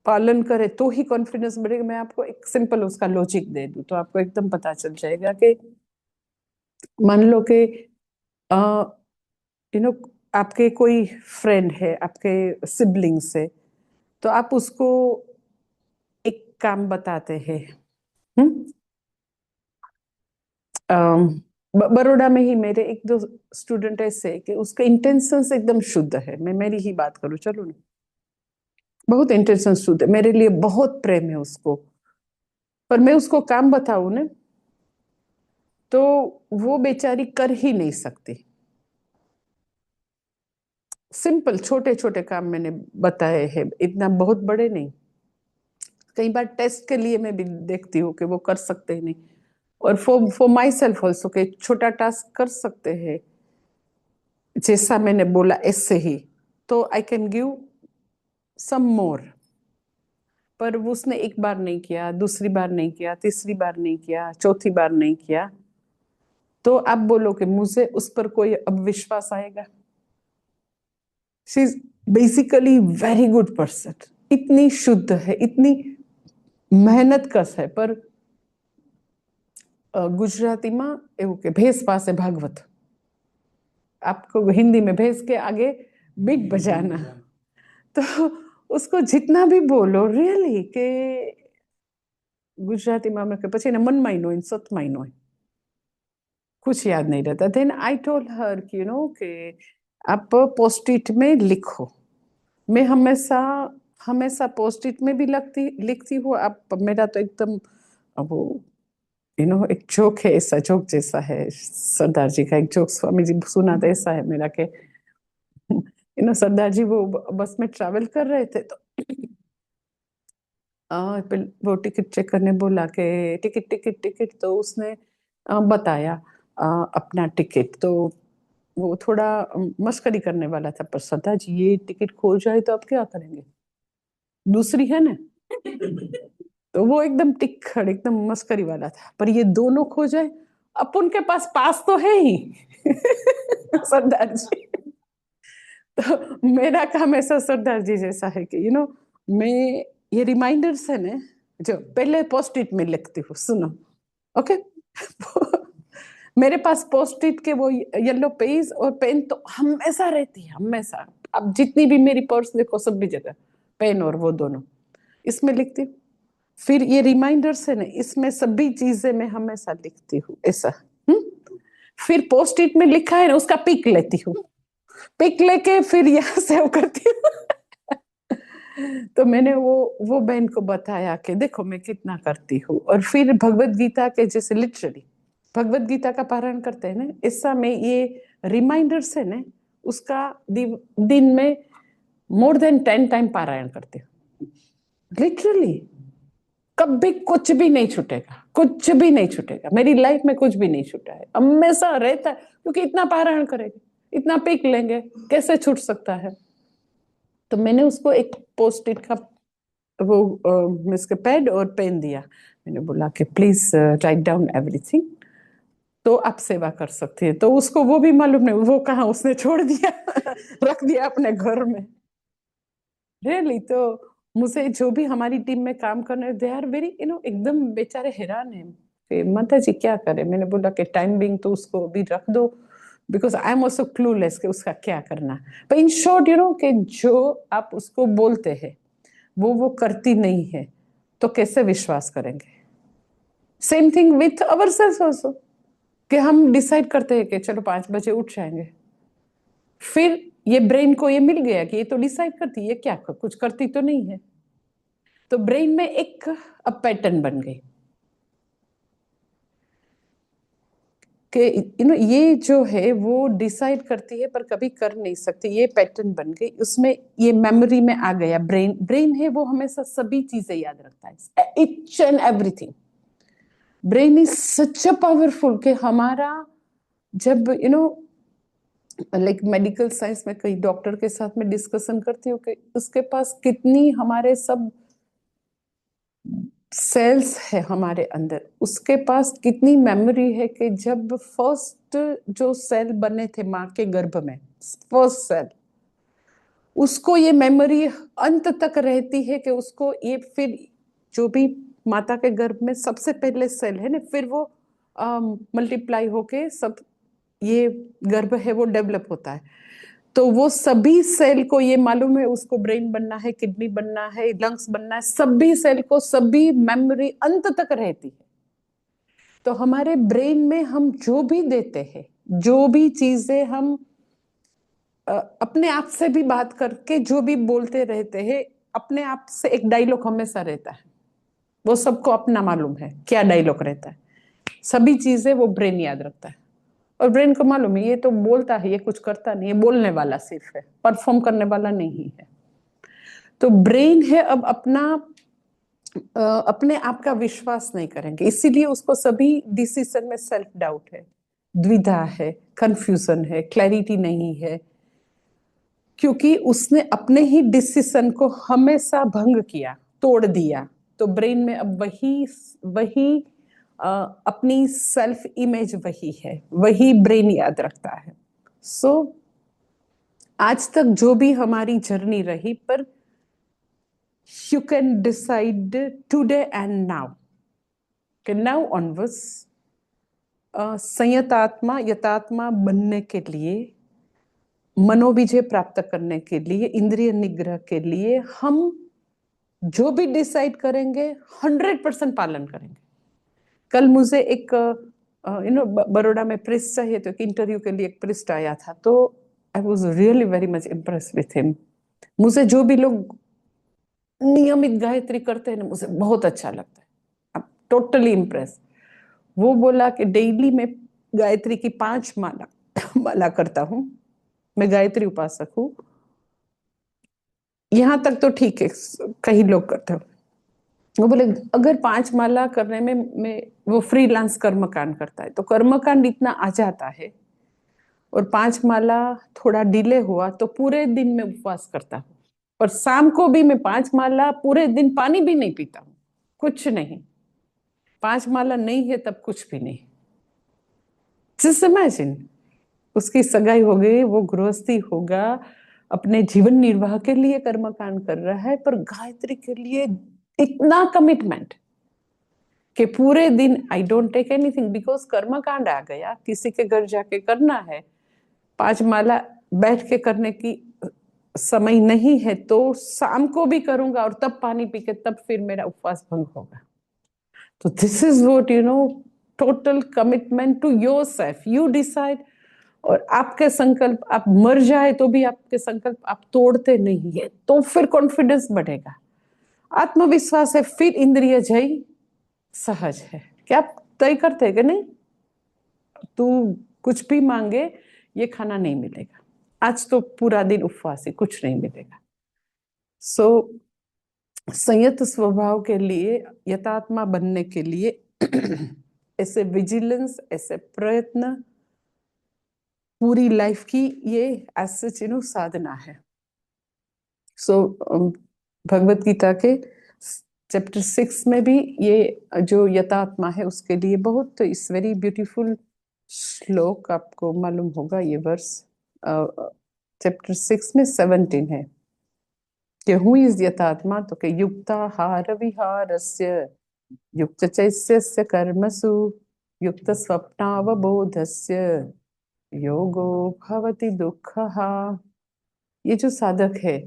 पालन करें तो ही कॉन्फिडेंस बढ़ेगा। मैं आपको एक सिंपल उसका लॉजिक दे दूं तो आपको एकदम पता चल जाएगा कि मान लो कि आपके कोई फ्रेंड है, आपके सिबलिंग्स है, तो आप उसको एक काम बताते हैं। बड़ौदा में ही मेरे एक दो स्टूडेंट ऐसे कि उसके इंटेंशंस एकदम शुद्ध है, मैं मेरी ही बात करूं, चलो ना, बहुत इंटेंशन शुद्ध है, मेरे लिए बहुत प्रेम है उसको, पर मैं उसको काम बताऊं ना तो वो बेचारी कर ही नहीं सकती। सिंपल छोटे छोटे काम मैंने बताए हैं, इतना बहुत बड़े नहीं। कई बार टेस्ट के लिए मैं भी देखती हूँ कि वो कर सकते हैं नहीं, और फॉर माई सेल्फ ऑल्सो के छोटा टास्क कर सकते हैं जैसा मैंने बोला ऐसे ही, तो आई कैन गिव सम मोर। पर उसने एक बार नहीं किया, दूसरी बार नहीं किया, तीसरी बार नहीं किया, चौथी बार नहीं किया, तो आप बोलो कि मुझे उस पर कोई अब विश्वास आएगा? She is basically very good person, इतनी शुद्ध है, इतनी मेहनत कश है, पर गुजरातीમાં એવું કે ભેંસ પાસે ભાગવત, आपको हिंदी में भैंस के आगे बीट बजाना। तो उसको जितना भी बोलो रियली के गुजरातीમાં અમે કે પછી એને મનમાં ય ન હોય ને સતમાં ય ન હોય, कुछ याद नहीं रहता। देन आई टोल्ड हर कि यू नो कि आप पोस्ट-इट में लिखो। मैं हमेशा हमेशा पोस्ट-इट में भी लिखती हूँ। आप मेरा तो एकदम वो यू नो एक जोक है, ऐसा जोक जैसा है, सरदार जी का एक जोक स्वामी जी सुनाते ऐसा है मेरा के यू नो सरदार जी वो बस में ट्रैवल कर रहे थे, तो वो टिकट चेक करने बोला कि टिकट टिकट टिकट, तो उसने बताया अपना टिकट, तो वो थोड़ा मस्करी करने वाला था, पर सरदार जी ये टिकट खो जाए तो आप क्या करेंगे, दूसरी है ना। तो वो एकदम टिक्खड़ एकदम मस्करी वाला था, पर ये दोनों खो जाए, अपन के पास तो है ही सरदार जी। तो मेरा काम ऐसा सरदार जी जैसा है कि यू नो मैं ये रिमाइंडर्स है ना, जो पहले पोस्ट-इट में लिखती हूँ, सुनो ओके। मेरे पास पोस्ट-इट के वो येलो पेज और पेन तो हमेशा रहती है, हमेशा। अब जितनी भी मेरी पर्स देखो सब भी जगह पेन और वो दोनों इसमें लिखती हूँ। फिर ये रिमाइंडर्स है ना, इसमें सभी चीजें मैं हमेशा लिखती हूँ ऐसा। फिर पोस्ट-इट में लिखा है ना, उसका पिक लेती हूँ, पिक लेके फिर यहाँ सेव करती हूँ। तो मैंने वो बहन को बताया कि देखो मैं कितना करती हूँ। और फिर भगवत गीता के जैसे लिटरली भगवत गीता का पारायण करते हैं ना, ऐसा में ये रिमाइंडर्स है ना, उसका दिन में मोर देन 10 टाइम पारायण करती हूँ लिटरली। कभी कुछ भी नहीं छूटेगा, कुछ भी नहीं छूटेगा, मेरी लाइफ में कुछ भी नहीं छूटा है, हमेशा रहता है, क्योंकि इतना पारायण करेंगे, इतना पिक लेंगे, कैसे छूट सकता है। तो मैंने उसको एक पोस्ट-इट का वो इसके पैड और पेन दिया, मैंने बोला कि प्लीज राइट डाउन एवरीथिंग, तो आप सेवा कर सकती है। तो उसको वो भी मालूम नहीं, वो कहाँ उसने छोड़ दिया रख दिया अपने घर में रियली। तो मुझे जो भी हमारी टीम में काम करने, they are very you know एकदम बेचारे हैरान है कि माता जी क्या करे। मैंने बोला कि टाइम बिंग तो उसको अभी रख दो, because I am also clueless कि उसका क्या करना। पर इन शॉर्ट यू नो कि जो आप उसको बोलते हैं वो करती नहीं है, तो कैसे विश्वास करेंगे। Same thing with our sales also, कि हम डिसाइड करते हैं कि चलो 5 बजे उठ जाएंगे, फिर ये ब्रेन को ये मिल गया कि ये तो डिसाइड करती है, क्या कुछ करती तो नहीं है, तो ब्रेन में एक अब पैटर्न बन गई कि यू नो ये जो है वो डिसाइड करती है पर कभी कर नहीं सकती, ये पैटर्न बन गई उसमें, ये मेमोरी में आ गया। ब्रेन है वो हमेशा सभी चीजें याद रखता है, each and everything. Brain is such a powerful कि हमारा जब you know like medical science में कई डॉक्टर के साथ में डिस्कशन करती हूँ कि उसके पास कितनी हमारे सब सेल्स है हमारे अंदर, उसके पास कितनी मेमोरी है कि जब फर्स्ट जो सेल बने थे माँ के गर्भ में, फर्स्ट सेल, उसको ये मेमोरी अंत तक रहती है कि उसको ये फिर जो भी माता के गर्भ में सबसे पहले सेल है ना, फिर वो मल्टीप्लाई होके सब ये गर्भ है वो डेवलप होता है, तो वो सभी सेल को ये मालूम है उसको ब्रेन बनना है, किडनी बनना है, लंग्स बनना है, सभी सेल को सभी मेमोरी अंत तक रहती है। तो हमारे ब्रेन में हम जो भी देते हैं, जो भी चीजें हम अपने आप से भी बात करके जो भी बोलते रहते हैं, अपने आप से एक डायलॉग हमेशा रहता है, वो सबको अपना मालूम है क्या डायलॉग रहता है, सभी चीजें वो ब्रेन याद रखता है। और ब्रेन को मालूम है ये तो बोलता है, ये कुछ करता नहीं, ये बोलने वाला सिर्फ है, परफॉर्म करने वाला नहीं है। तो ब्रेन है अब अपने आप का विश्वास नहीं करेंगे, इसीलिए उसको सभी डिसीजन में सेल्फ डाउट है, द्विधा है, कंफ्यूजन है, क्लैरिटी नहीं है, क्योंकि उसने अपने ही डिसीजन को हमेशा भंग किया, तोड़ दिया। तो ब्रेन में अब वही अपनी सेल्फ इमेज वही है, वही ब्रेन याद रखता है। सो आज तक जो भी हमारी जर्नी रही, पर you can decide today and now कि now onwards संयतात्मा यतात्मा बनने के लिए, मनोविजय प्राप्त करने के लिए, इंद्रिय निग्रह के लिए हम जो भी डिसाइड करेंगे 100% पालन करेंगे। कल मुझे एक बड़ौदा में प्रेस चाहिए, तो एक इंटरव्यू के लिए एक प्रेस आया था, तो I was really very much impress with him. मुझे जो भी लोग नियमित गायत्री करते हैं ना, मुझे बहुत अच्छा लगता है, आई टोटली इम्प्रेस। वो बोला कि डेली में गायत्री की 5 माला करता हूँ, मैं गायत्री उपासक हूँ, यहाँ तक तो ठीक है, कई लोग करते हो। वो बोले अगर 5 माला करने में वो फ्रीलांस कर्मकांड करता है, तो कर्मकांड इतना आ जाता है, और 5 माला थोड़ा डिले हुआ तो पूरे दिन में उपवास करता हूँ, और शाम को भी मैं 5 माला पूरे दिन पानी भी नहीं पीता हूँ, कुछ नहीं। 5 माला नहीं है तब कुछ भी नहीं। जस्ट इमेजिन, उसकी सगाई हो गई, वो गृहस्थी होगा, अपने जीवन निर्वाह के लिए कर्मकांड कर रहा है, पर गायत्री के लिए इतना कमिटमेंट कि पूरे दिन I don't take anything, because कर्मकांड आ गया, किसी के घर जाके करना है, 5 माला बैठ के करने की समय नहीं है, तो शाम को भी करूंगा और तब पानी पी के तब फिर मेरा उपवास भंग होगा। तो this is what total commitment to yourself, you decide. और आपके संकल्प, आप मर जाए तो भी आपके संकल्प आप तोड़ते नहीं है, तो फिर कॉन्फिडेंस बढ़ेगा, आत्मविश्वास है, फिर इंद्रिय जय सहज है। क्या आप तय करते हैं कि नहीं, तू कुछ भी मांगे ये खाना नहीं मिलेगा, आज तो पूरा दिन उपवास है, कुछ नहीं मिलेगा। सो संयत स्वभाव के लिए, यथात्मा बनने के लिए ऐसे विजिलेंस, ऐसे प्रयत्न पूरी लाइफ की ये ऐसे साधना है। सो भगवत गीता के चैप्टर 6 में भी ये जो यथात्मा है उसके लिए बहुत इस वेरी ब्यूटीफुल श्लोक, आपको मालूम होगा ये वर्स, चैप्टर 6 में 17 है कि हु इज यथात्मा, तो कि युक्ताहार विहारस्य युक्त चैतस्य कर्मसु युक्त स्वप्नावबोधस्य योगो भवति दुःखः। ये जो साधक है,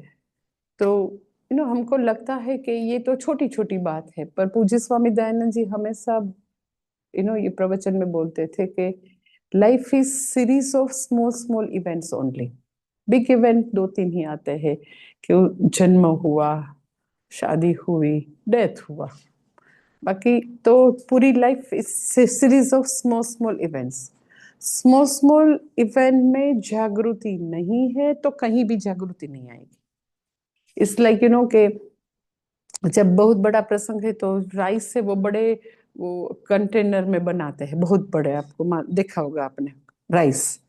तो हमको लगता है कि ये तो छोटी छोटी बात है, पर पूज्य स्वामी दयानंद जी हमेशा ये प्रवचन में बोलते थे कि life is series of small small events only. Big event 2-3 ही आते हैं, कि जन्म हुआ, शादी हुई, डेथ हुआ, बाकी तो पूरी life is series of small small events. Small small event में जागृति नहीं है तो कहीं भी जागृति नहीं आएगी। इट्स लाइक कि जब बहुत बड़ा प्रसंग है तो राइस से वो बड़े वो कंटेनर में बनाते हैं, बहुत बड़े, आपको देखा होगा आपने राइस,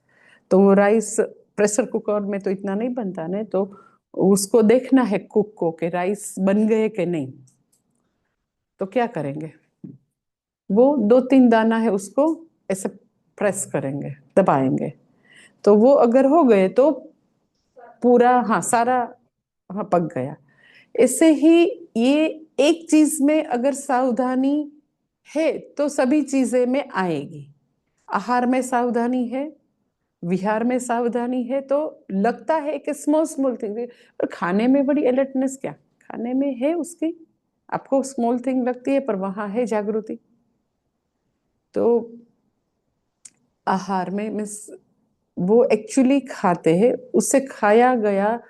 तो वो राइस प्रेशर कुकर में तो इतना नहीं बनता ना, तो उसको देखना है कुक को कि राइस बन गए कि नहीं, तो क्या करेंगे, वो 2-3 दाना है उसको ऐसे प्रेस करेंगे, दबाएंगे, तो वो अगर हो गए तो पूरा, हाँ सारा, हाँ पक गया। ऐसे ही ये एक चीज में अगर सावधानी है तो सभी चीजें में आएगी। आहार में सावधानी है, विहार में सावधानी है, तो लगता है कि स्मॉल स्मॉल थिंग, पर खाने में बड़ी अलर्टनेस, क्या खाने में है उसकी, आपको स्मॉल थिंग लगती है पर वहां है जागृति। तो आहार में मीन्स वो एक्चुअली खाते हैं, उससे खाया गया,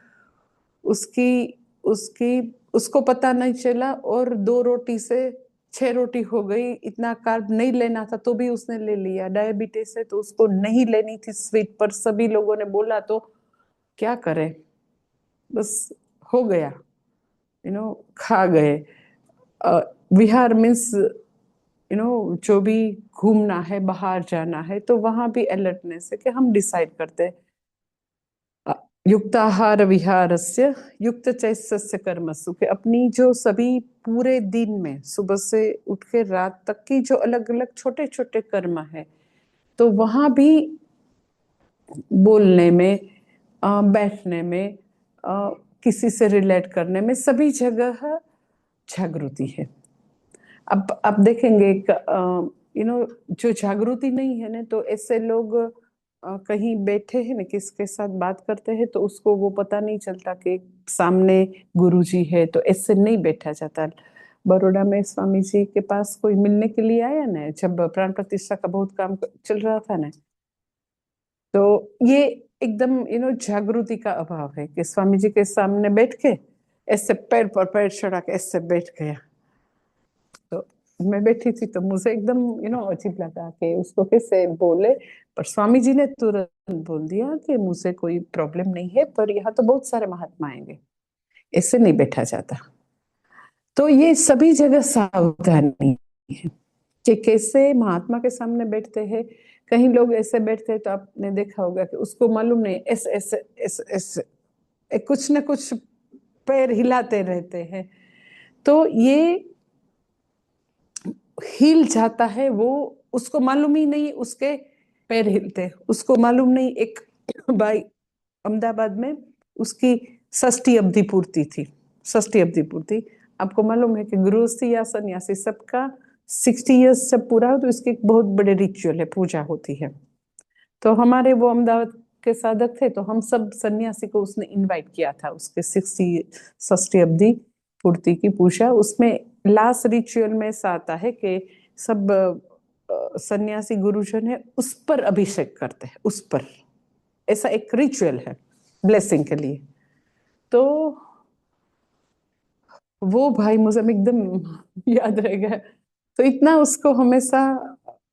उसकी उसको पता नहीं चला और 2 रोटी से 6 रोटी हो गई, इतना कार्ब नहीं लेना था तो भी उसने ले लिया। डायबिटीज है तो उसको नहीं लेनी थी स्वीट, पर सभी लोगों ने बोला तो क्या करें, बस हो गया, खा गए। विहार मीन्स जो भी घूमना है, बाहर जाना है, तो वहां भी अलर्टनेस है कि हम डिसाइड करते हैं युक्ताहार विहारस्य युक्त चैतस्य कर्मसु, कि अपनी जो सभी पूरे दिन में सुबह से उठ के रात तक की जो अलग अलग छोटे छोटे कर्म है, तो वहां भी बोलने में, बैठने में, किसी से रिलेट करने में, सभी जगह जागृति है। अब आप देखेंगे जो जागृति नहीं है ना, तो ऐसे लोग कहीं बैठे हैं ना, किसके साथ बात करते हैं तो उसको वो पता नहीं चलता कि सामने गुरुजी है, तो ऐसे नहीं बैठा जाता। बड़ौदा में स्वामी जी के पास कोई मिलने के लिए आया ना, जब प्राण प्रतिष्ठा का बहुत काम चल रहा था ना, तो ये एकदम जागृति का अभाव है कि स्वामी जी के सामने बैठ के ऐसे पैर पर पैर चढ़ा के ऐसे बैठ गया। तो मैं बैठी थी तो मुझे एकदम अजीब लगा कि उसको कैसे बोले, पर स्वामी जी ने तुरंत बोल दिया कि मुझे कोई प्रॉब्लम नहीं है, पर यहाँ तो बहुत सारे महात्मा आएंगे, ऐसे नहीं बैठा जाता। तो ये सभी जगह सावधानी है कि कैसे महात्मा के सामने बैठते हैं। कहीं लोग ऐसे बैठते हैं तो आपने देखा होगा कि उसको मालूम नहीं, ऐसे ऐसे ऐसे ऐसे कुछ न कुछ पैर हिलाते रहते हैं, तो ये हिल जाता है, वो उसको मालूम ही नहीं उसके पैर हिलते, उसको मालूम नहीं। एक भाई अहमदाबाद में उसकी षष्ठी अवधि पूर्ति थी, षष्ठी अवधि पूर्ति। आपको मालूम है कि गृहस्थी या सन्यासी सबका 60 इयर्स जब पूरा हो तो इसकी एक बहुत बड़े रिचुअल है, पूजा होती है। तो हमारे वो अहमदाबाद के साधक थे, तो हम सब सन्यासी को उसने इनवाइट किया था उसके 60 षष्ठी अवधि पूर्ति की पूजा। उसमें लास्ट रिचुअल में ऐसा आता है कि सब सन्यासी गुरुजन है उस पर अभिषेक करते हैं, उस पर, ऐसा एक रिचुअल है ब्लेसिंग के लिए। तो वो भाई मुझे एकदम याद रह गया। तो इतना उसको हमेशा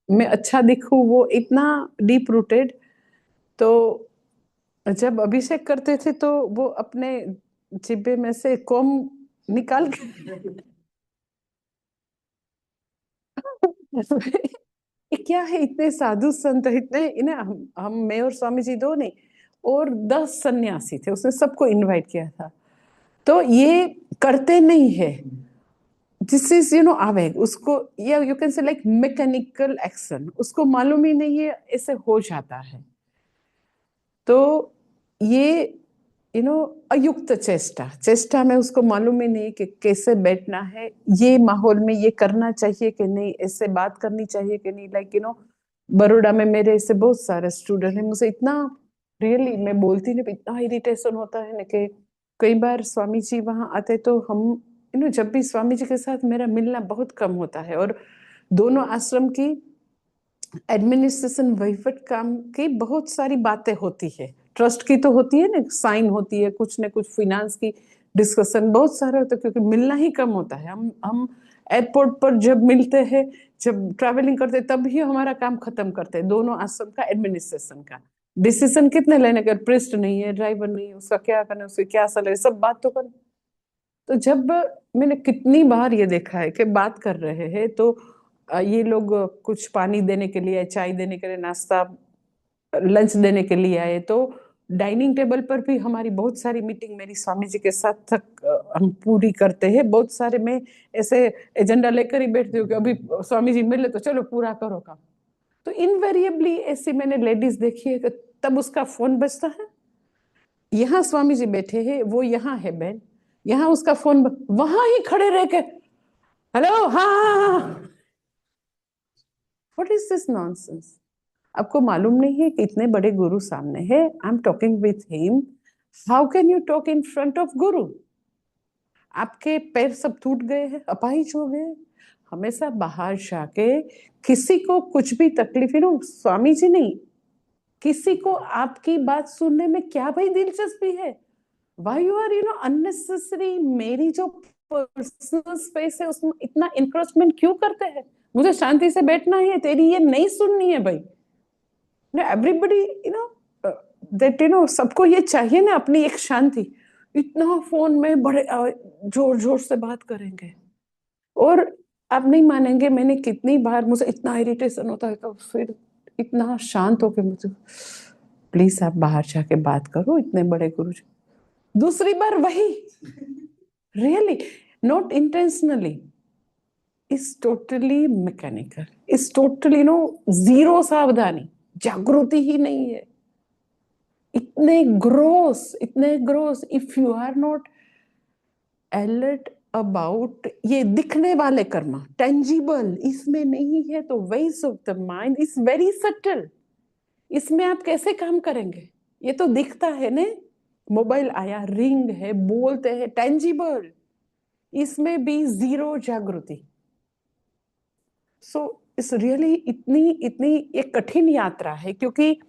मैं अच्छा दिखूं, वो इतना डीप रूटेड। तो जब अभिषेक करते थे तो वो अपने जिब्बे में से कोम निकाल के ये क्या है, इतने साधु संत, इतने इन्हें हम मैं और स्वामी जी दो नहीं, और 10 सन्यासी थे, उसने सबको इनवाइट किया था। तो ये करते नहीं है, दिस इज आवेग, उसको या you can say like mechanical action, उसको मालूम ही नहीं है, ऐसे हो जाता है। तो ये अयुक्त चेष्टा, चेष्टा में उसको मालूम ही नहीं कि कैसे बैठना है, ये माहौल में ये करना चाहिए कि नहीं, ऐसे बात करनी चाहिए कि नहीं। लाइक बड़ौदा में मेरे ऐसे बहुत सारे स्टूडेंट हैं, मुझे इतना रियली मैं बोलती नहीं, इतना इरिटेशन होता है ना कि कई बार स्वामी जी वहां आते तो हम जब भी स्वामी जी के साथ मेरा मिलना बहुत कम होता है, और दोनों आश्रम की एडमिनिस्ट्रेशन वहीवट काम की बहुत सारी बातें होती है, ट्रस्ट की तो होती है ना, साइन होती है, कुछ न कुछ फिनांस की डिस्कशन बहुत सारा होता है, क्योंकि मिलना ही कम होता है। हम एयरपोर्ट पर जब मिलते हैं, जब ट्रैवलिंग करते हैं, तब ही हमारा काम खत्म करते हैं, दोनों आश्रम का एडमिनिस्ट्रेशन का डिसीजन कितने लेने का, प्रिस्ट नहीं है, ड्राइवर नहीं है, उसका क्या करना, उसकी क्या सैलरी, सब बात तो कर। तो जब मैंने कितनी बार ये देखा है कि बात कर रहे हैं तो ये लोग कुछ पानी देने के लिए, चाय देने के लिए, नाश्ता लंच देने के लिए आए, तो डाइनिंग टेबल पर भी हमारी बहुत सारी मीटिंग मेरी स्वामी जी के साथ तक हम पूरी करते हैं। बहुत सारे मैं ऐसे एजेंडा लेकर ही बैठती हूँ कि अभी स्वामी जी मिले तो चलो पूरा करो काम। तो इनवेरिएबली ऐसी मैंने लेडीज देखी है कि तब उसका फोन बजता है, यहाँ स्वामी जी बैठे हैं, वो यहाँ है बहन, यहाँ उसका फोन वहां ही खड़े रह के हेलो, हाँ, व्हाट इज दिस नॉनसेंस। आपको मालूम नहीं है कि इतने बड़े गुरु सामने है, I am talking with him, how can you talk in front of गुरु। आपके पैर सब टूट गए हैं, अपाहिज हो गए। हमेशा बाहर जाके किसी को कुछ भी तकलीफ, स्वामी जी नहीं, किसी को आपकी बात सुनने में क्या भाई दिलचस्पी है, वाई यू आर अननेसेसरी मेरी जो पर्सनल स्पेस है उसमें इतना इंक्रोचमेंट क्यों करते हैं? मुझे शांति से बैठना है, तेरी ये नहीं सुननी है भाई। एवरीबडी दैट सबको ये चाहिए ना अपनी एक शांति। इतना फोन में बड़े जोर जोर से बात करेंगे, और आप नहीं मानेंगे मैंने कितनी बार, मुझे इतना इरिटेशन होता है, तो फिर इतना शांत होके मुझे, प्लीज आप बाहर जाके बात करो, इतने बड़े गुरुजी। दूसरी बार वही, really not intentionally, is totally mechanical, is totally zero सावधानी, जागृति ही नहीं है। इतने gross, if you are not alert about ये दिखने वाले कर्म, टेंजिबल इसमें नहीं है, तो ways of the mind is very subtle. इसमें आप कैसे काम करेंगे? ये तो दिखता है ने, मोबाइल आया, रिंग है, बोलते हैं, टेंजिबल, इसमें भी जीरो जागृति। सो इट्स रियली इतनी एक कठिन यात्रा है, क्योंकि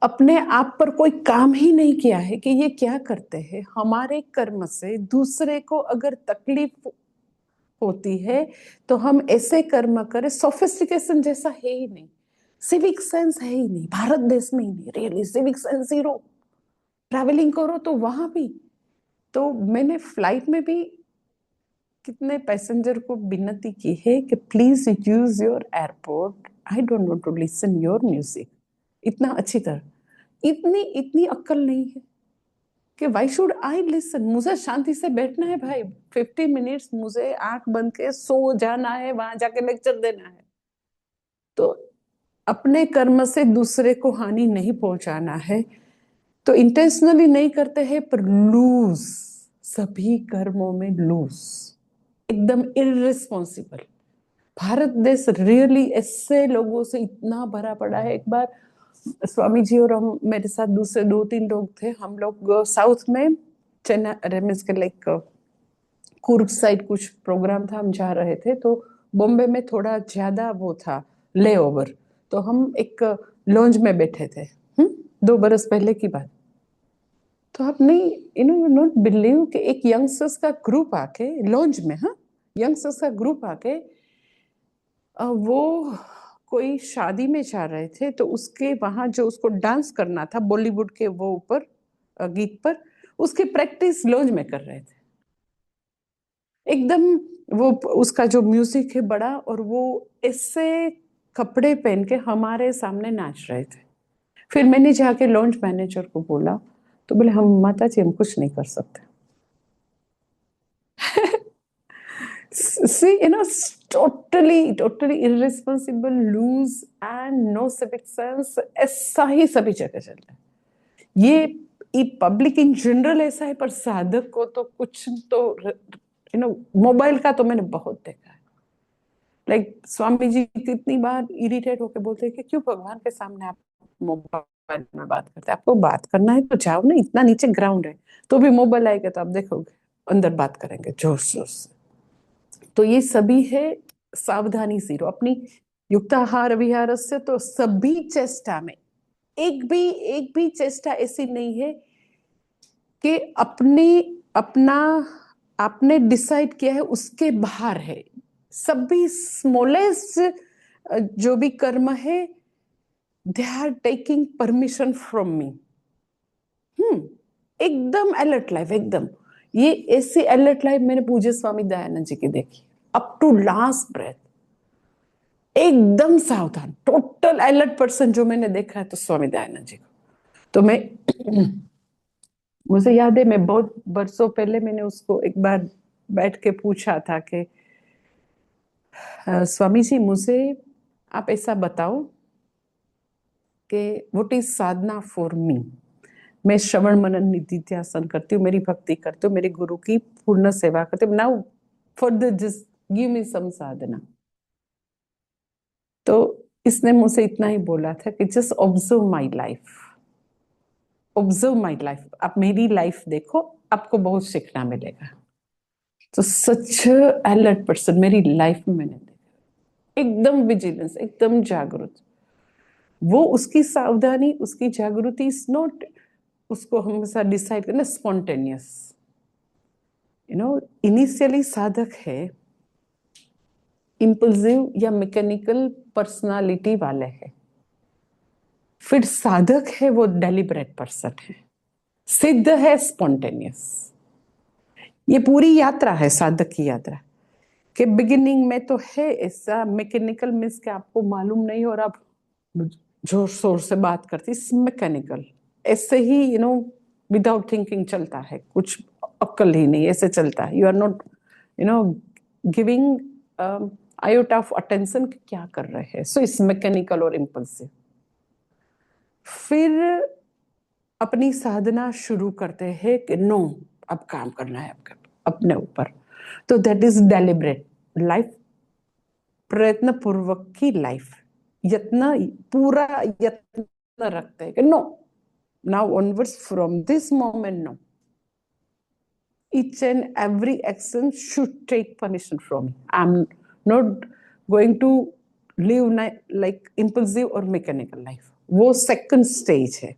अपने आप पर कोई काम ही नहीं किया है कि ये क्या करते हैं। हमारे कर्म से दूसरे को अगर तकलीफ होती है तो हम ऐसे कर्म करें, सोफिस्टिकेशन जैसा है ही नहीं, सिविक सेंस है ही नहीं, भारत देश में ही नहीं, really civic sense zero. Travelling करो तो वहां भी, तो मैंने फ्लाइट में भी कितने पैसेंजर को विनती की है कि please use your airport, I don't want to listen your music. इतना अच्छी तरह, इतनी अक्ल नहीं है कि व्हाई शुड आई लिसन। मुझे शांति से बैठना है भाई, 50 मिनट्स मुझे आंख बंद के सो जाना है, वहां जाके लेक्चर देना है। तो अपने कर्म से दूसरे को हानि नहीं पहुंचाना है, तो इंटेंशनली नहीं करते हैं, पर लूज, सभी कर्मों में लूज, एकदम इररिस्पॉन्सिबल। भारत देश रियली ऐसे लोगों से इतना भरा पड़ा है। एक बार स्वामी जी और हम, मेरे साथ दूसरे 2-3 लोग थे, हम लोग साउथ में चेन्नई मीन्स के लाइक कुर्ग साइड कुछ प्रोग्राम था, हम जा रहे थे, तो बॉम्बे में थोड़ा ज्यादा वो था ले ओवर, तो हम एक लॉन्ज में बैठे थे, 2 बरस पहले की बात। तो आप नहीं यू नॉट बिलीव कि एक यंगस्टर्स का ग्रुप आके लॉन्ज में, यंगस्टर्स का ग्रुप आके, वो कोई शादी में जा रहे थे, तो उसके वहां जो उसको डांस करना था बॉलीवुड के वो ऊपर गीत पर, उसकी प्रैक्टिस लॉन्ज में कर रहे थे। एकदम वो उसका जो म्यूजिक है बड़ा, और वो ऐसे कपड़े पहन के हमारे सामने नाच रहे थे। फिर मैंने जाके लॉन्ज मैनेजर को बोला, तो बोले हम माता जी हम कुछ नहीं कर सकते। See, totally irresponsible, loose and no civic sense, ऐसा ही सभी जगह चलता है। ये पब्लिक इन जनरल ऐसा है, पर साधक को तो कुछ तो मोबाइल का तो मैंने बहुत देखा है। लाइक स्वामी जी कितनी बार इरिटेट होके बोलते हैं कि क्यों भगवान के सामने आप मोबाइल में बात करते हैं, आपको बात करना है तो जाओ ना, इतना नीचे ग्राउंड है, तो भी मोबाइल आएगा तो आप देखोगे अंदर बात करेंगे जोश जोश से। तो ये सभी है सावधानी जीरो। अपनी युक्ताहार विहार से, तो सभी चेष्टा में एक भी चेष्टा ऐसी नहीं है कि आपने डिसाइड किया है उसके बाहर है। सभी स्मॉलेस्ट जो भी कर्म है, they are taking permission from me. एकदम अलर्ट लाइफ, एकदम ये ऐसी अलर्ट लाइफ मैंने पूज्य स्वामी दयानंद जी की देखी, अप टू लास्ट ब्रेथ, एकदम सावधान, टोटल अलर्ट पर्सन जो मैंने देखा है तो स्वामी दयानंद जी को। तो मुझे याद है, मैं बहुत बरसों पहले मैंने उसको एक बार बैठ के पूछा था कि स्वामी जी मुझे आप ऐसा बताओ कि what is Sadhana for me. मैं श्रवण मनन निधिध्यासन करती हूँ, मेरी भक्ति करती हूँ, मेरे गुरु की पूर्ण सेवा करती हूँ, now further just give me some sadhana. तो इसने मुझसे इतना ही बोला था कि just observe my life, observe my life, आप मेरी लाइफ देखो, आपको बहुत सीखना मिलेगा। तो सच अलर्ट पर्सन मेरी लाइफ में मैंने देखा, एकदम विजिलेंस, एकदम जागरूक। वो उसकी सावधानी, उसकी जागृति इज नॉट उसको हमेशा डिसाइड करना, स्पॉन्टेनियस, इनिशियली साधक है इम्पल्सिव या मैकेनिकल पर्सनालिटी वाले है, फिर साधक है वो डेलिब्रेट पर्सन है, सिद्ध है स्पॉन्टेनियस। ये पूरी यात्रा है साधक की यात्रा के बिगिनिंग में तो है ऐसा मैकेनिकल, मीन्स के आपको मालूम नहीं और आप जोर शोर से बात करती, मैकेनिकल ऐसे ही विदाउट थिंकिंग चलता है, कुछ अक्ल ही नहीं, ऐसे चलता है। You are not giving iota of attention क्या कर रहे हैं, सो इट्स मैकेनिकल और इम्पल्सिव। फिर अपनी साधना शुरू करते हैं कि नो अब काम करना है अपने ऊपर, तो दैट इज डेलिब्रेट लाइफ, प्रयत्न पूर्वक की लाइफ, यत्न पूरा यत्न रखते हैं कि no now onwards from this moment no each and every action should take permission from me. I'm not going to live like impulsive or mechanical life. वो सेकंड स्टेज है,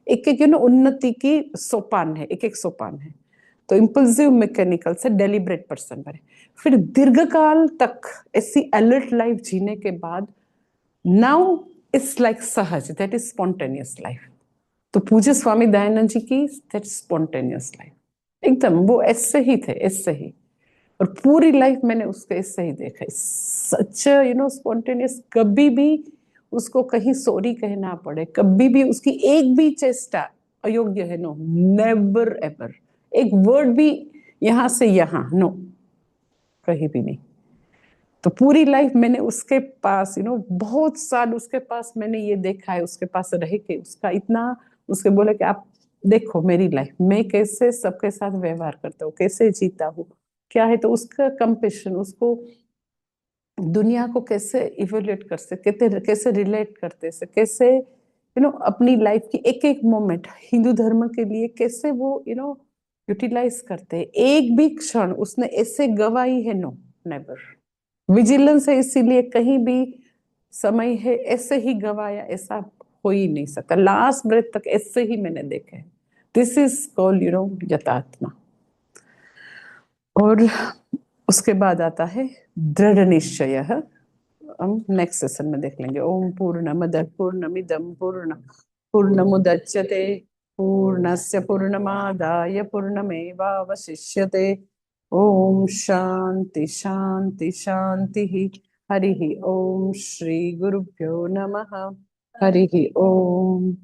एक एक उन्नति की सोपान है, एक एक सोपान है। तो इम्पल्सिव मैकेनिकल से डेलिब्रेट पर्सन बने, फिर दीर्घकाल तक ऐसी अलर्ट लाइफ जीने के बाद नाउ इट्स लाइक सहज, दैट इज स्पॉन्टेनियस लाइफ। तो पूज्य स्वामी दयानंद जी की दैट स्पॉन्टेनियस लाइफ एकदम वो ऐसे ही थे, ऐसे ही, और पूरी लाइफ मैंने उसको ऐसे ही देखा, सच स्पॉन्टेनियस। कभी भी उसको कहीं सॉरी कहना पड़े, कभी भी उसकी एक भी चेष्टा अयोग्य है, नो, नेवर एवर, एक वर्ड भी यहां से यहां, नो, कहीं भी नहीं। तो पूरी लाइफ मैंने उसके पास बहुत साल उसके पास मैंने ये देखा है, उसके पास रह के उसका इतना, उसके बोले कि आप देखो मेरी लाइफ, मैं कैसे सबके साथ व्यवहार करता हूँ, कैसे जीता हूँ, क्या है, तो उसका कंपेशन, उसको दुनिया को कैसे इवेल्युएट कर सकते, कैसे रिलेट करते से, कैसे अपनी लाइफ की एक एक मोमेंट हिंदू धर्म के लिए कैसे वो यूटिलाइज करते, एक भी क्षण उसने ऐसे गवाई है, नो, नेवर। विजिलेंस है, इसीलिए कहीं भी समय है ऐसे ही गवाया, ऐसा हो ही नहीं सकता, लास्ट ब्रेथ तक ऐसे ही मैंने देखे हैं। दिस इज कॉल्ड यथात्मा। और उसके बाद आता है दृढ़ निश्चय, हम नेक्स्ट सेशन में देख लेंगे। ओम पूर्णमद पूर्णमिदं पूर्णमुदच्यते पूर्णस्य पूर्णमादाय पूर्णमेवावशिष्यते। ओम शांति शांति शांति। हरि ओम। श्री गुरुभ्यो नमः। हरि ओम।